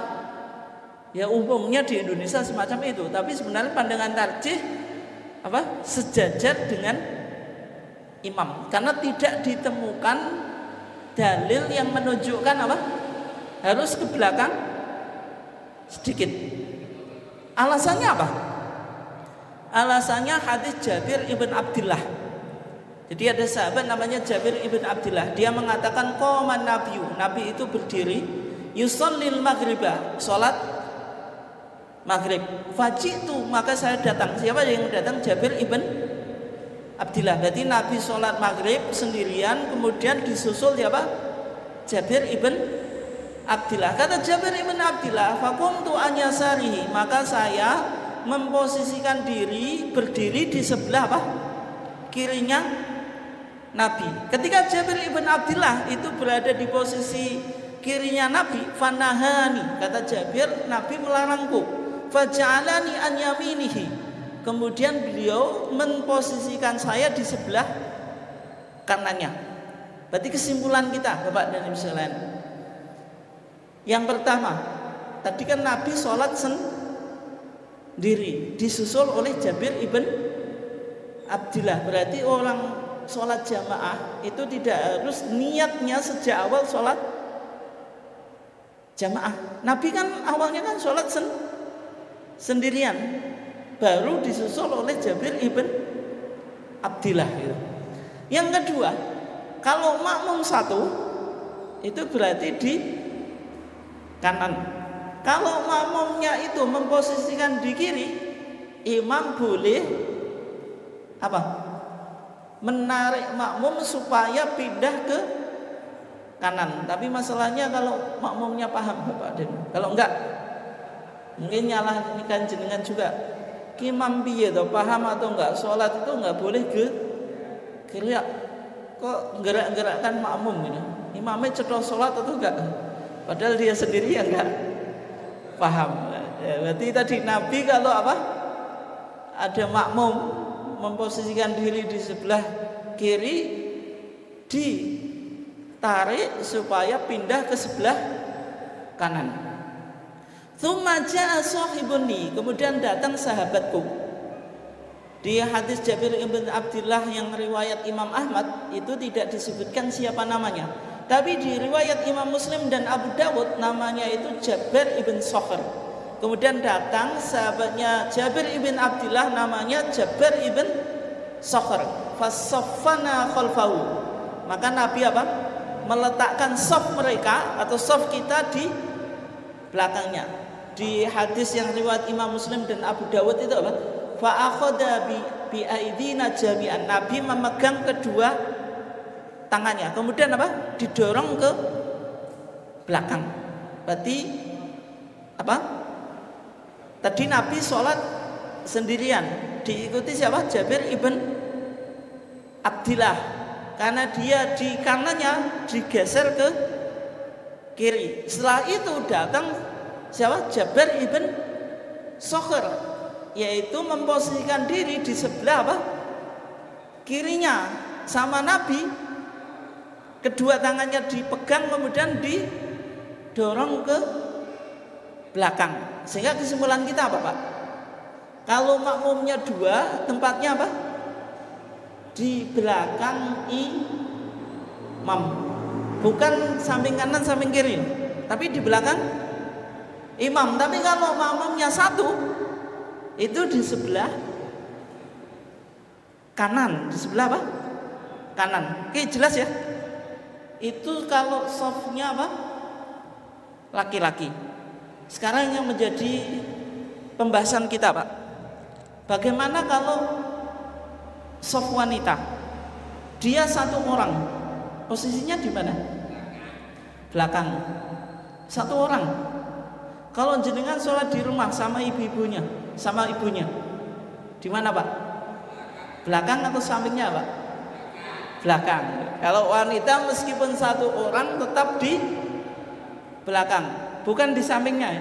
Ya umumnya di Indonesia semacam itu. Tapi sebenarnya pandangan tarjih apa? Sejajar dengan imam. Karena tidak ditemukan dalil yang menunjukkan apa? Harus ke belakang sedikit. Alasannya apa? Alasannya hadis Jabir ibn Abdullah. Jadi ada sahabat namanya Jabir ibn Abdullah. Dia mengatakan qoman nabiyyu, Nabi itu berdiri, yusallil maghribah, salat maghrib. Fajitu, maka saya datang. Siapa yang datang? Jabir ibn Abdullah. Berarti Nabi sholat maghrib sendirian, kemudian disusul siapa? Jabir ibn Abdillah. Kata Jabir ibn Abdillah, faqumtu an yasarihi, maka saya memposisikan diri berdiri di sebelah apa? Kirinya Nabi. Ketika Jabir ibn Abdillah itu berada di posisi kirinya Nabi, fanahani, kata Jabir, Nabi melarangku, faja'alani an yaminihi, kemudian beliau memposisikan saya di sebelah kanannya. Berarti kesimpulan kita, Bapak dan Ibu sekalian, yang pertama, tadi kan Nabi sholat sendiri, disusul oleh Jabir ibn Abdillah. Berarti orang sholat jamaah itu tidak harus niatnya sejak awal sholat jamaah. Nabi kan awalnya kan sholat sendirian, baru disusul oleh Jabir ibn Abdillah gitu. Yang kedua, kalau makmum satu itu berarti di kanan. Kalau makmumnya itu memposisikan di kiri, imam boleh apa? Menarik makmum supaya pindah ke kanan. Tapi masalahnya kalau makmumnya paham, Bapak Den. Kalau enggak, mungkin nyalahkan jenengan juga. Imam piye to, paham atau enggak? Salat itu enggak boleh gerak. Kok gerak-gerakkan makmum gitu. Imamnya cetok salat atau enggak? Padahal dia sendiri yang enggak paham. Ya, berarti tadi Nabi kalau apa? Ada makmum memposisikan diri di sebelah kiri, ditarik supaya pindah ke sebelah kanan. Tsumma jaa sahibuni, kemudian datang sahabatku. Di hadis Jabir ibn Abdillah yang riwayat Imam Ahmad itu tidak disebutkan siapa namanya. Tapi di riwayat Imam Muslim dan Abu Dawud namanya itu Jabir ibn Sakhr. Kemudian datang sahabatnya Jabir ibn Abdillah namanya Jabir ibn Sakhr. Fasaffana khalfahu. Maka Nabi apa? Meletakkan saf mereka atau saf kita di belakangnya. Di hadis yang riwayat Imam Muslim dan Abu Dawud itu apa? Fa akhadha bi aidina jami'an. Nabi memegang kedua tangannya, kemudian apa? Didorong ke belakang. Berarti apa? Tadi Nabi sholat sendirian, diikuti siapa? Jabir ibn Abdillah. Karena dia di kanannya digeser ke kiri. Setelah itu datang siapa? Jabir ibn Sakhr, yaitu memposisikan diri di sebelah apa? Kirinya sama Nabi. Kedua tangannya dipegang kemudian didorong ke belakang. Sehingga kesimpulan kita apa, Pak? Kalau makmumnya dua, tempatnya apa? Di belakang imam. Bukan samping kanan samping kiri, tapi di belakang imam. Tapi kalau makmumnya satu, itu di sebelah kanan. Di sebelah apa? Kanan. Oke, jelas ya? Itu kalau softnya apa? Laki-laki. Sekarang yang menjadi pembahasan kita, Pak, bagaimana kalau soft wanita? Dia satu orang, posisinya di mana? Belakang. Satu orang. Kalau jenengan sholat di rumah sama ibu-ibunya, sama ibunya, di mana, Pak? Belakang atau sampingnya, Pak? Belakang. Kalau wanita meskipun satu orang tetap di belakang, bukan di sampingnya.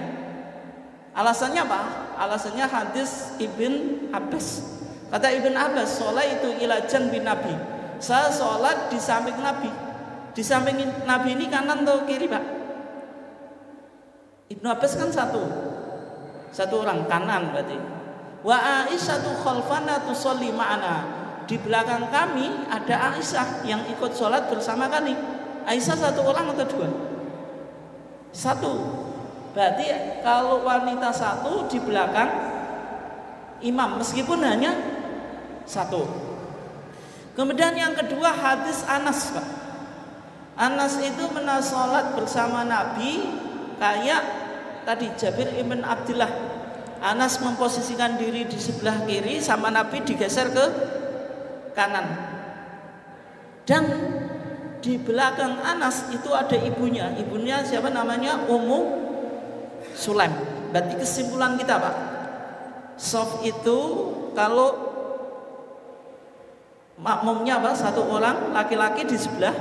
Alasannya apa? Alasannya hadis Ibn Abbas. Kata Ibn Abbas, sholat itu ilajan bin Nabi. Saya sholat di samping Nabi. Di samping Nabi ini kanan atau kiri, Pak? Ibn Abbas kan satu orang kanan berarti. Wa Aisyatu khalfana tusolli ma'ana. Di belakang kami ada Aisyah yang ikut sholat bersama kami. Aisyah satu orang atau dua? Satu. Berarti kalau wanita satu di belakang imam meskipun hanya satu. Kemudian yang kedua hadis Anas, Pak. Anas itu pernah sholat bersama Nabi kayak tadi Jabir ibn Abdillah. Anas memposisikan diri di sebelah kiri sama Nabi digeser ke kanan. Dan di belakang Anas itu ada ibunya. Ibunya siapa namanya? Ummu Sulaim. Berarti kesimpulan kita Pak, shaf itu kalau makmumnya apa? Satu orang laki-laki di sebelah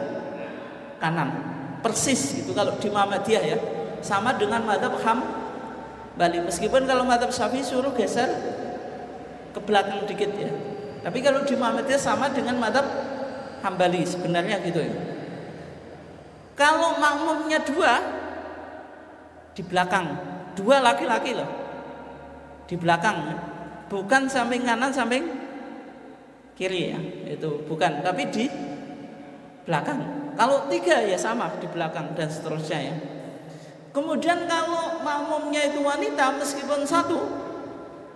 kanan. Persis itu kalau di Muhammadiyah ya. Sama dengan mazhab Hambali. Meskipun kalau mazhab Syafi'i suruh geser ke belakang dikit ya. Tapi kalau di Muhammadiyah sama dengan mazhab Hambali sebenarnya gitu ya. Kalau makmumnya dua di belakang, dua laki-laki loh di belakang, bukan samping kanan samping kiri ya, itu bukan, tapi di belakang. Kalau tiga ya sama di belakang dan seterusnya ya. Kemudian kalau makmumnya itu wanita meskipun satu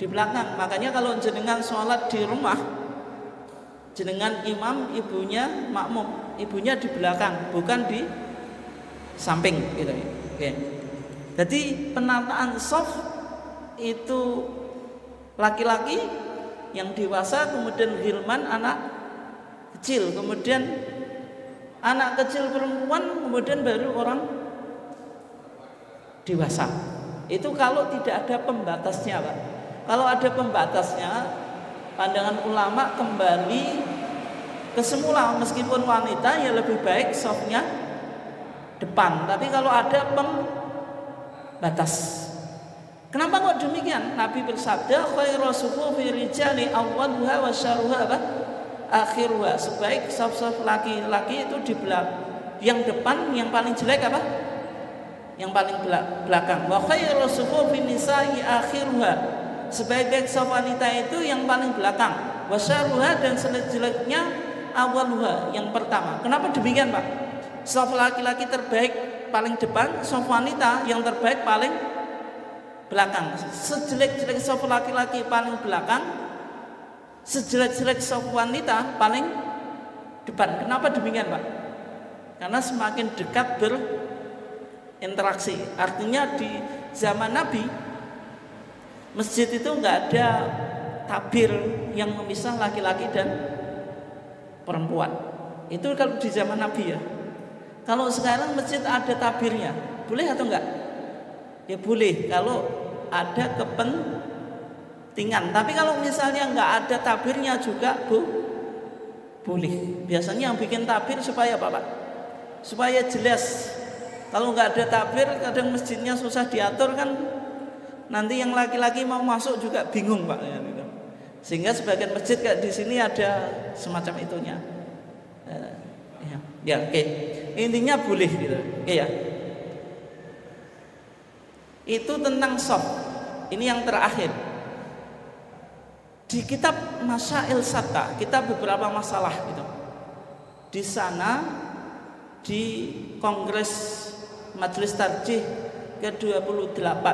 di belakang, makanya kalau jenengan sholat di rumah, jenengan imam, ibunya makmum, ibunya di belakang, bukan di samping gitu ya. Oke. Jadi penataan shaf itu laki-laki yang dewasa, kemudian ghilman anak kecil, kemudian anak kecil perempuan, kemudian baru orang dewasa. Itu kalau tidak ada pembatasnya Pak. Kalau ada pembatasnya, pandangan ulama kembali ke semula, meskipun wanita ya lebih baik shafnya depan. Tapi kalau ada pembatas, kenapa kok demikian? Nabi bersabda, khairu sufufi rijali awwaluha wa syarruha akhiruha. Sebaik shaf-shaf laki-laki itu di belakang, yang depan yang paling jelek apa? Yang paling belakang. Wa khairu sufufi nisa'i akhiruha. Sebaik-baik shaf wanita itu yang paling belakang. Wa syarruha, dan jelek-jeleknya awwaluha, yang pertama. Kenapa demikian Pak? Shaf laki-laki terbaik paling depan, shaf wanita yang terbaik paling belakang. Sejelek-jelek shaf laki-laki paling belakang, sejelek-jelek shaf wanita paling depan. Kenapa demikian Pak? Karena semakin dekat berinteraksi. Artinya di zaman Nabi, masjid itu nggak ada tabir yang memisah laki-laki dan perempuan. Itu kalau di zaman Nabi ya. Kalau sekarang masjid ada tabirnya, boleh atau enggak? Ya boleh kalau ada kepentingan. Tapi kalau misalnya enggak ada tabirnya juga boleh. Biasanya yang bikin tabir supaya apa Pak? Supaya jelas. Kalau enggak ada tabir, kadang masjidnya susah diatur kan. Nanti yang laki-laki mau masuk juga bingung Pak. Sehingga sebagian masjid kayak di sini ada semacam itunya. Ya, oke. Intinya boleh gitu. Oke ya. Itu tentang shaf. Ini yang terakhir. Di kitab Masail Satta, kita beberapa masalah gitu. Di sana di Kongres Majelis Tarjih ke-28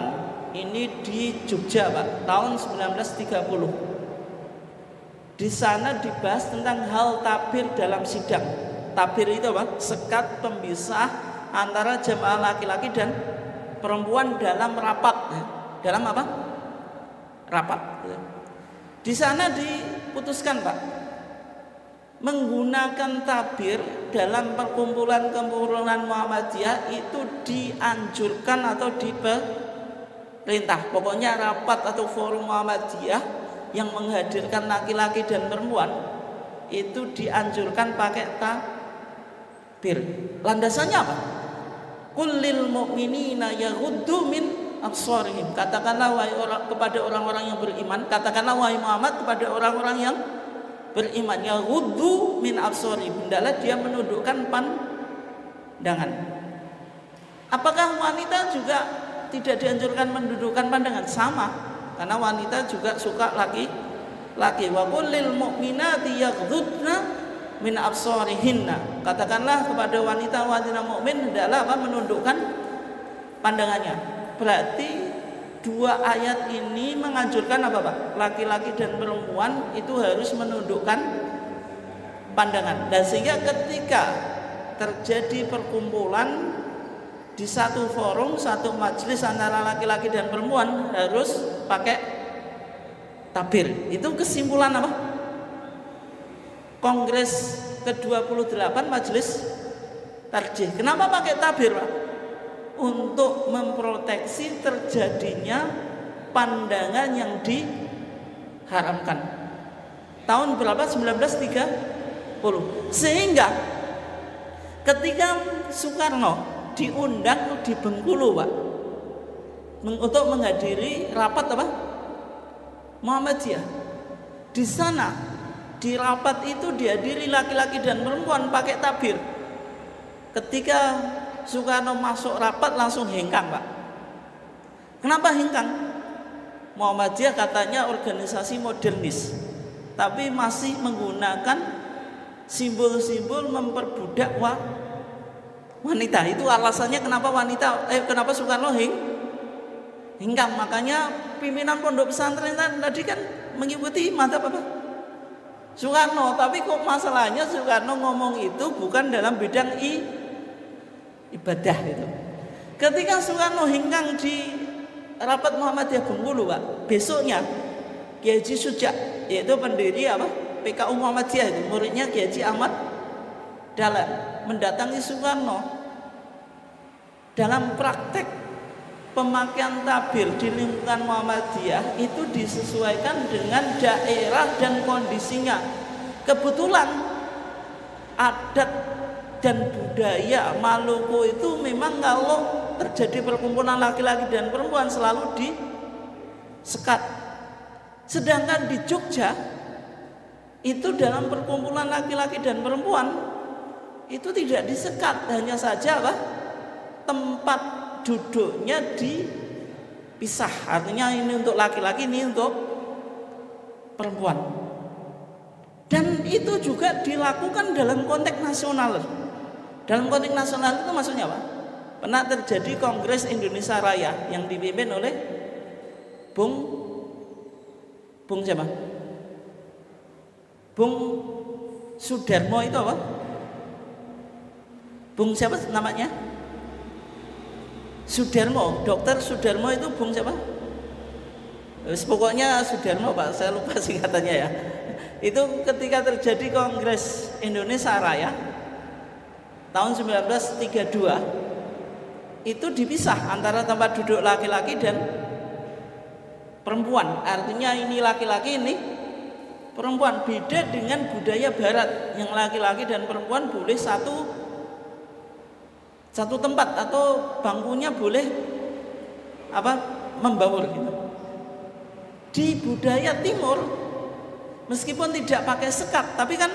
ini di Jogja Pak, tahun 1930. Di sana dibahas tentang hal tabir dalam sidang. Tabir itu apa? Sekat pemisah antara jamaah laki-laki dan perempuan dalam rapat. Dalam apa? Rapat. Di sana diputuskan Pak, menggunakan tabir dalam perkumpulan-kumpulan Muhammadiyah itu dianjurkan atau diperintah. Pokoknya rapat atau forum Muhammadiyah yang menghadirkan laki-laki dan perempuan itu dianjurkan pakai tabir. Landasannya apa? Qul lil mu'minina yaghuddu min absarihim. Katakanlah wahai kepada orang-orang yang beriman, katakanlah wahai Muhammad kepada orang-orang yang beriman, yaghuddu min absarihim, hendaklah dia menundukkan pandangan. Apakah wanita juga tidak dianjurkan menundukkan pandangan? Sama, karena wanita juga suka laki-laki. Wa qul lil mu'minati yaghuddna min absarihinna. Katakanlah kepada wanita-wanita mukmin hendaklah menundukkan pandangannya. Berarti dua ayat ini menganjurkan apa Pak? Laki-laki dan perempuan itu harus menundukkan pandangan. Dan sehingga ketika terjadi perkumpulan di satu forum, satu majelis antara laki-laki dan perempuan harus pakai tabir. Itu kesimpulan apa? Kongres ke-28 Majelis tarjih. Kenapa pakai tabir, Pak? Untuk memproteksi terjadinya pandangan yang diharamkan. Tahun berapa? 1930. Sehingga ketika Soekarno diundang di Bengkulu, Pak, untuk menghadiri rapat apa? Muhammadiyah. Di sana di rapat itu dihadiri laki-laki dan perempuan pakai tabir. Ketika Soekarno masuk rapat langsung hengkang, Pak. Kenapa hengkang? Muhammadiyah katanya organisasi modernis, tapi masih menggunakan simbol-simbol memperbudak wanita. Itu alasannya kenapa kenapa Soekarno hengkang. Makanya pimpinan pondok pesantren tadi kan mengikuti madzhab apa? Soekarno. Tapi kok masalahnya Soekarno ngomong itu bukan dalam bidang ibadah itu. Ketika Soekarno hengkang di rapat Muhammadiyah Bengkulu, Pak, besoknya Kiai Haji Sujak, yaitu pendiri apa? PKU Muhammadiyah itu, muridnya Kiai Haji Ahmad Dahlan, mendatangi Soekarno. Dalam praktek pemakaian tabir di lingkungan Muhammadiyah itu disesuaikan dengan daerah dan kondisinya. Kebetulan adat dan budaya Maluku itu memang kalau terjadi perkumpulan laki-laki dan perempuan selalu disekat. Sedangkan di Jogja itu dalam perkumpulan laki-laki dan perempuan itu tidak disekat, hanya saja apa? Tempat duduknya dipisah. Artinya ini untuk laki-laki, ini untuk perempuan. Dan itu juga dilakukan dalam konteks nasional. Dalam konteks nasional itu maksudnya apa? Pernah terjadi Kongres Indonesia Raya yang dipimpin oleh Bung siapa? Bung Sudarmo itu apa? Bung siapa namanya? Sudarmo, Dokter Sudarmo itu Bung siapa? Pokoknya Sudarmo, Pak, saya lupa singkatannya ya. Itu ketika terjadi Kongres Indonesia Raya tahun 1932 itu dipisah antara tempat duduk laki-laki dan perempuan. Artinya ini laki-laki, ini perempuan. Beda dengan budaya barat yang laki-laki dan perempuan boleh satu tempat atau bangkunya boleh membaur gitu. Di budaya timur meskipun tidak pakai sekat tapi kan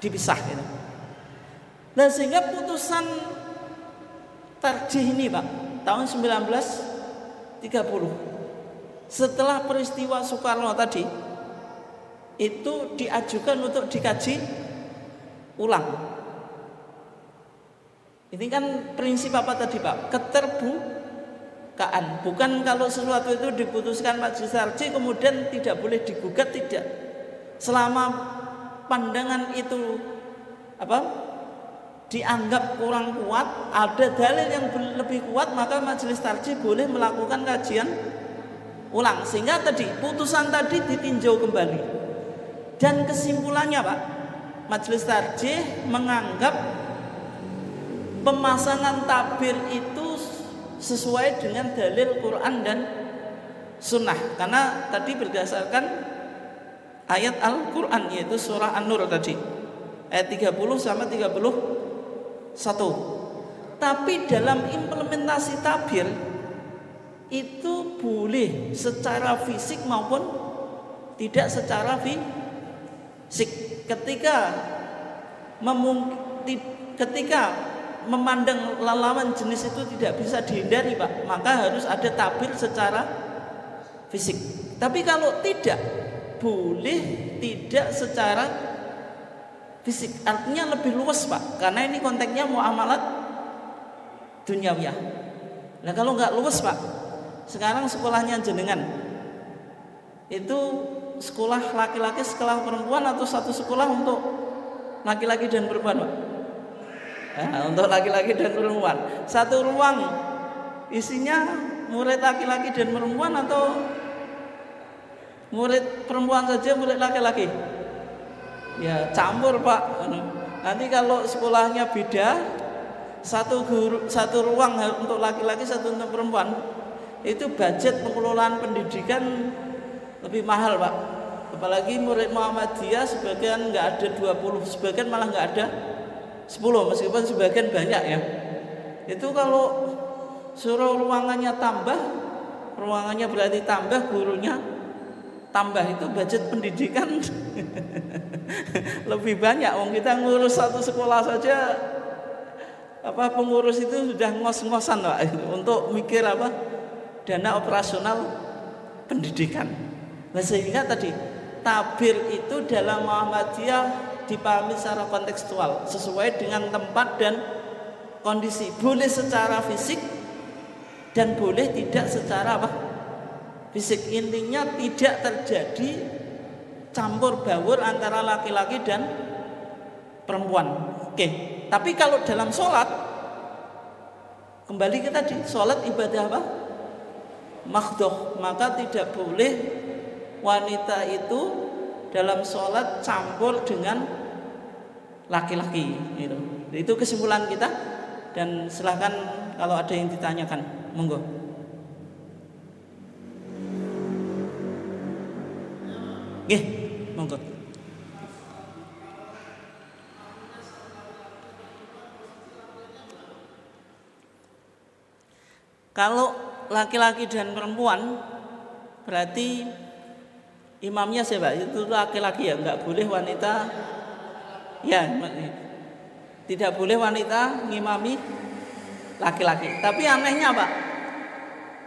dipisah gitu. Nah, sehingga putusan tarjih ini, Pak, tahun 1930 setelah peristiwa Soekarno tadi itu diajukan untuk dikaji ulang. Ini kan prinsip apa tadi, Pak? Keterbukaan. Bukan kalau sesuatu itu diputuskan majelis tarjih kemudian tidak boleh digugat, tidak. Selama pandangan itu dianggap kurang kuat, ada dalil yang lebih kuat, maka majelis tarjih boleh melakukan kajian ulang. Sehingga tadi putusan tadi ditinjau kembali. Dan kesimpulannya, Pak, majelis tarjih menganggap pemasangan tabir itu sesuai dengan dalil Quran dan Sunnah, karena tadi berdasarkan ayat Al-Quran, yaitu surah An-Nur tadi ayat 30 sama 31. Tapi dalam implementasi tabir itu boleh secara fisik maupun tidak secara fisik. Ketika memandang lawan jenis itu tidak bisa dihindari, Pak, maka harus ada tabir secara fisik. Tapi kalau tidak, boleh tidak secara fisik. Artinya lebih luas, Pak, karena ini konteksnya muamalat duniawiyah. Nah, kalau nggak luas, Pak, sekarang sekolahnya jenengan itu sekolah laki-laki, sekolah perempuan, atau satu sekolah untuk laki-laki dan perempuan, Pak? Nah, untuk laki-laki dan perempuan, satu ruang isinya murid laki-laki dan perempuan, atau murid perempuan saja murid laki-laki? Ya campur, Pak. Nanti kalau sekolahnya beda, satu ruang untuk laki-laki, satu untuk perempuan, itu budget pengelolaan pendidikan lebih mahal, Pak. Apalagi murid Muhammadiyah sebagian nggak ada 20, sebagian malah nggak ada 10, meskipun sebagian banyak ya. Itu kalau suruh ruangannya tambah, ruangannya berarti tambah, gurunya tambah, itu budget pendidikan lebih banyak. Wong kita ngurus satu sekolah saja, pengurus itu sudah ngos-ngosan, Pak, untuk mikir dana operasional pendidikan. Nah, sehingga tadi tabir itu dalam Muhammadiyah dipahami secara kontekstual, sesuai dengan tempat dan kondisi. Boleh secara fisik dan boleh tidak secara fisik. Intinya tidak terjadi campur baur antara laki-laki dan perempuan. Oke. Tapi kalau dalam sholat, kembali ke tadi, sholat ibadah makhdoh, maka tidak boleh wanita itu dalam sholat campur dengan laki-laki. Itu kesimpulan kita. Dan silahkan kalau ada yang ditanyakan, monggo. Nggih, monggo. Kalau laki-laki dan perempuan, berarti imamnya siapa? Itu laki-laki ya, nggak boleh wanita. Ya, tidak boleh wanita ngimami laki-laki. Tapi anehnya, Pak,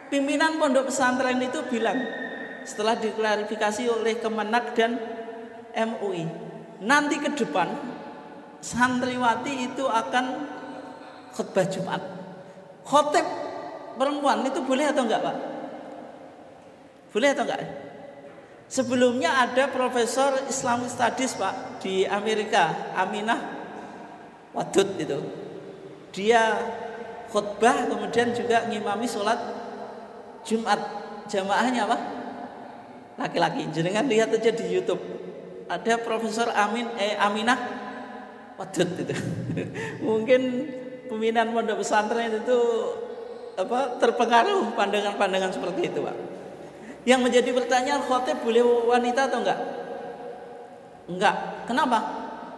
pimpinan pondok pesantren itu bilang setelah diklarifikasi oleh Kemenak dan MUI, nanti ke depan santriwati itu akan khutbah Jumat. Khotib perempuan itu boleh atau enggak, Pak? Boleh atau enggak? Sebelumnya ada profesor Islamic Studies, Pak, di Amerika, Aminah Wadud itu. Dia khutbah kemudian juga ngimami sholat Jumat. Jamaahnya laki-laki. Jangan lihat aja di YouTube. Ada Profesor Aminah Wadud itu. Mungkin pimpinan pondok pesantren itu terpengaruh pandangan-pandangan seperti itu, Pak. Yang menjadi pertanyaan, khotib boleh wanita atau enggak? Enggak. Kenapa?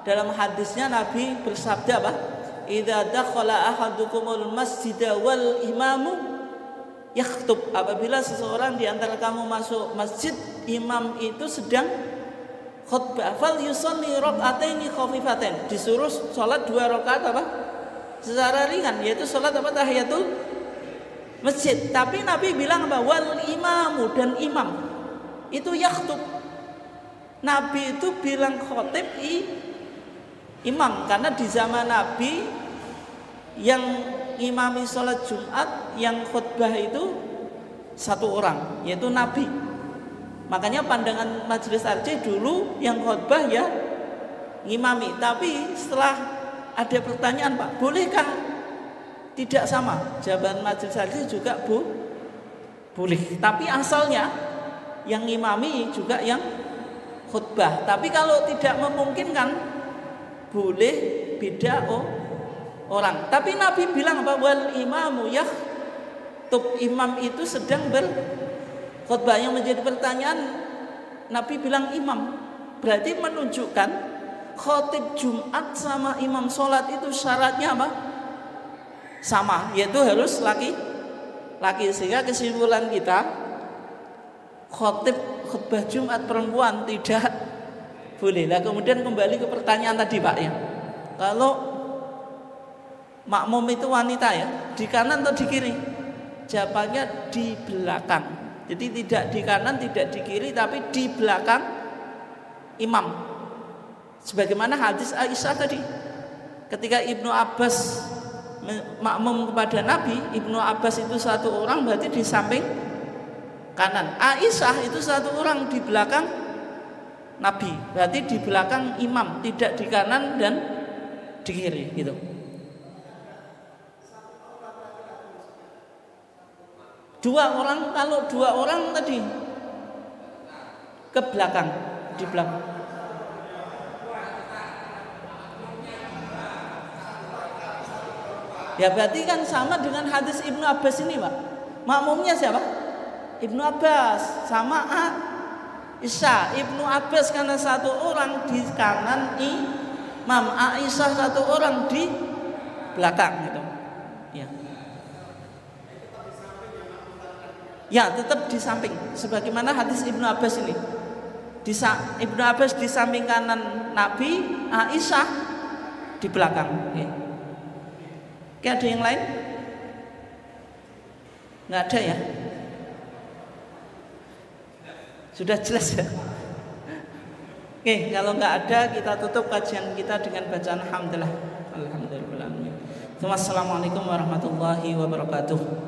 Dalam hadisnya Nabi bersabda idza dakhala ahadukumul masjida wal imamu yakhtub. Apabila seseorang di antara kamu masuk masjid, imam itu sedang khutbah, fal yusalli rak'ataini khafifatain. Disuruh salat 2 rakaat secara ringan, yaitu salat tahiyatul masjid. Tapi Nabi bilang wal imamu, dan imam itu yakhtub. Nabi itu bilang khotib imam, karena di zaman Nabi yang imami sholat Jumat, yang khutbah itu 1 orang, yaitu Nabi. Makanya pandangan Majelis Arji dulu yang khutbah ya ngimami. Tapi setelah ada pertanyaan, Pak, bolehkah tidak sama? Jawaban Majelis Arji juga boleh. Tapi asalnya yang ngimami juga yang khutbah. Tapi kalau tidak memungkinkan, boleh beda orang. Tapi Nabi bilang wal imamu yakhtub, imam itu sedang berkhutbah. Yang menjadi pertanyaan, Nabi bilang imam, berarti menunjukkan khotib Jumat sama imam sholat itu syaratnya sama, yaitu harus laki-laki. Sehingga kesimpulan kita, khutbah Jumat perempuan tidak boleh. Nah, kemudian kembali ke pertanyaan tadi, Pak, ya. Kalau makmum itu wanita ya, di kanan atau di kiri? Jawabannya di belakang. Jadi tidak di kanan, tidak di kiri, tapi di belakang imam. Sebagaimana hadis Aisyah tadi. Ketika Ibnu Abbas makmum kepada Nabi, Ibnu Abbas itu 1 orang, berarti di samping kanan. Aisyah itu 1 orang di belakang Nabi, berarti di belakang imam, tidak di kanan dan di kiri gitu. Dua orang, kalau 2 orang tadi ke belakang, di belakang. Ya berarti kan sama dengan hadis Ibnu Abbas ini, Pak. Makmumnya siapa? Ibnu Abbas sama Aisyah. Ibnu Abbas karena satu orang di kanan Imam, Aisyah satu orang di belakang gitu. Ya. Ya, tetap di samping. Sebagaimana hadis Ibnu Abbas ini. Ibnu Abbas di samping kanan Nabi, Aisyah di belakang. Ya. Oke, ada yang lain? Nggak ada ya? Sudah jelas ya? Oke, kalau nggak ada kita tutup kajian kita dengan bacaan hamdalah. Alhamdulillah. Assalamualaikum warahmatullahi wabarakatuh.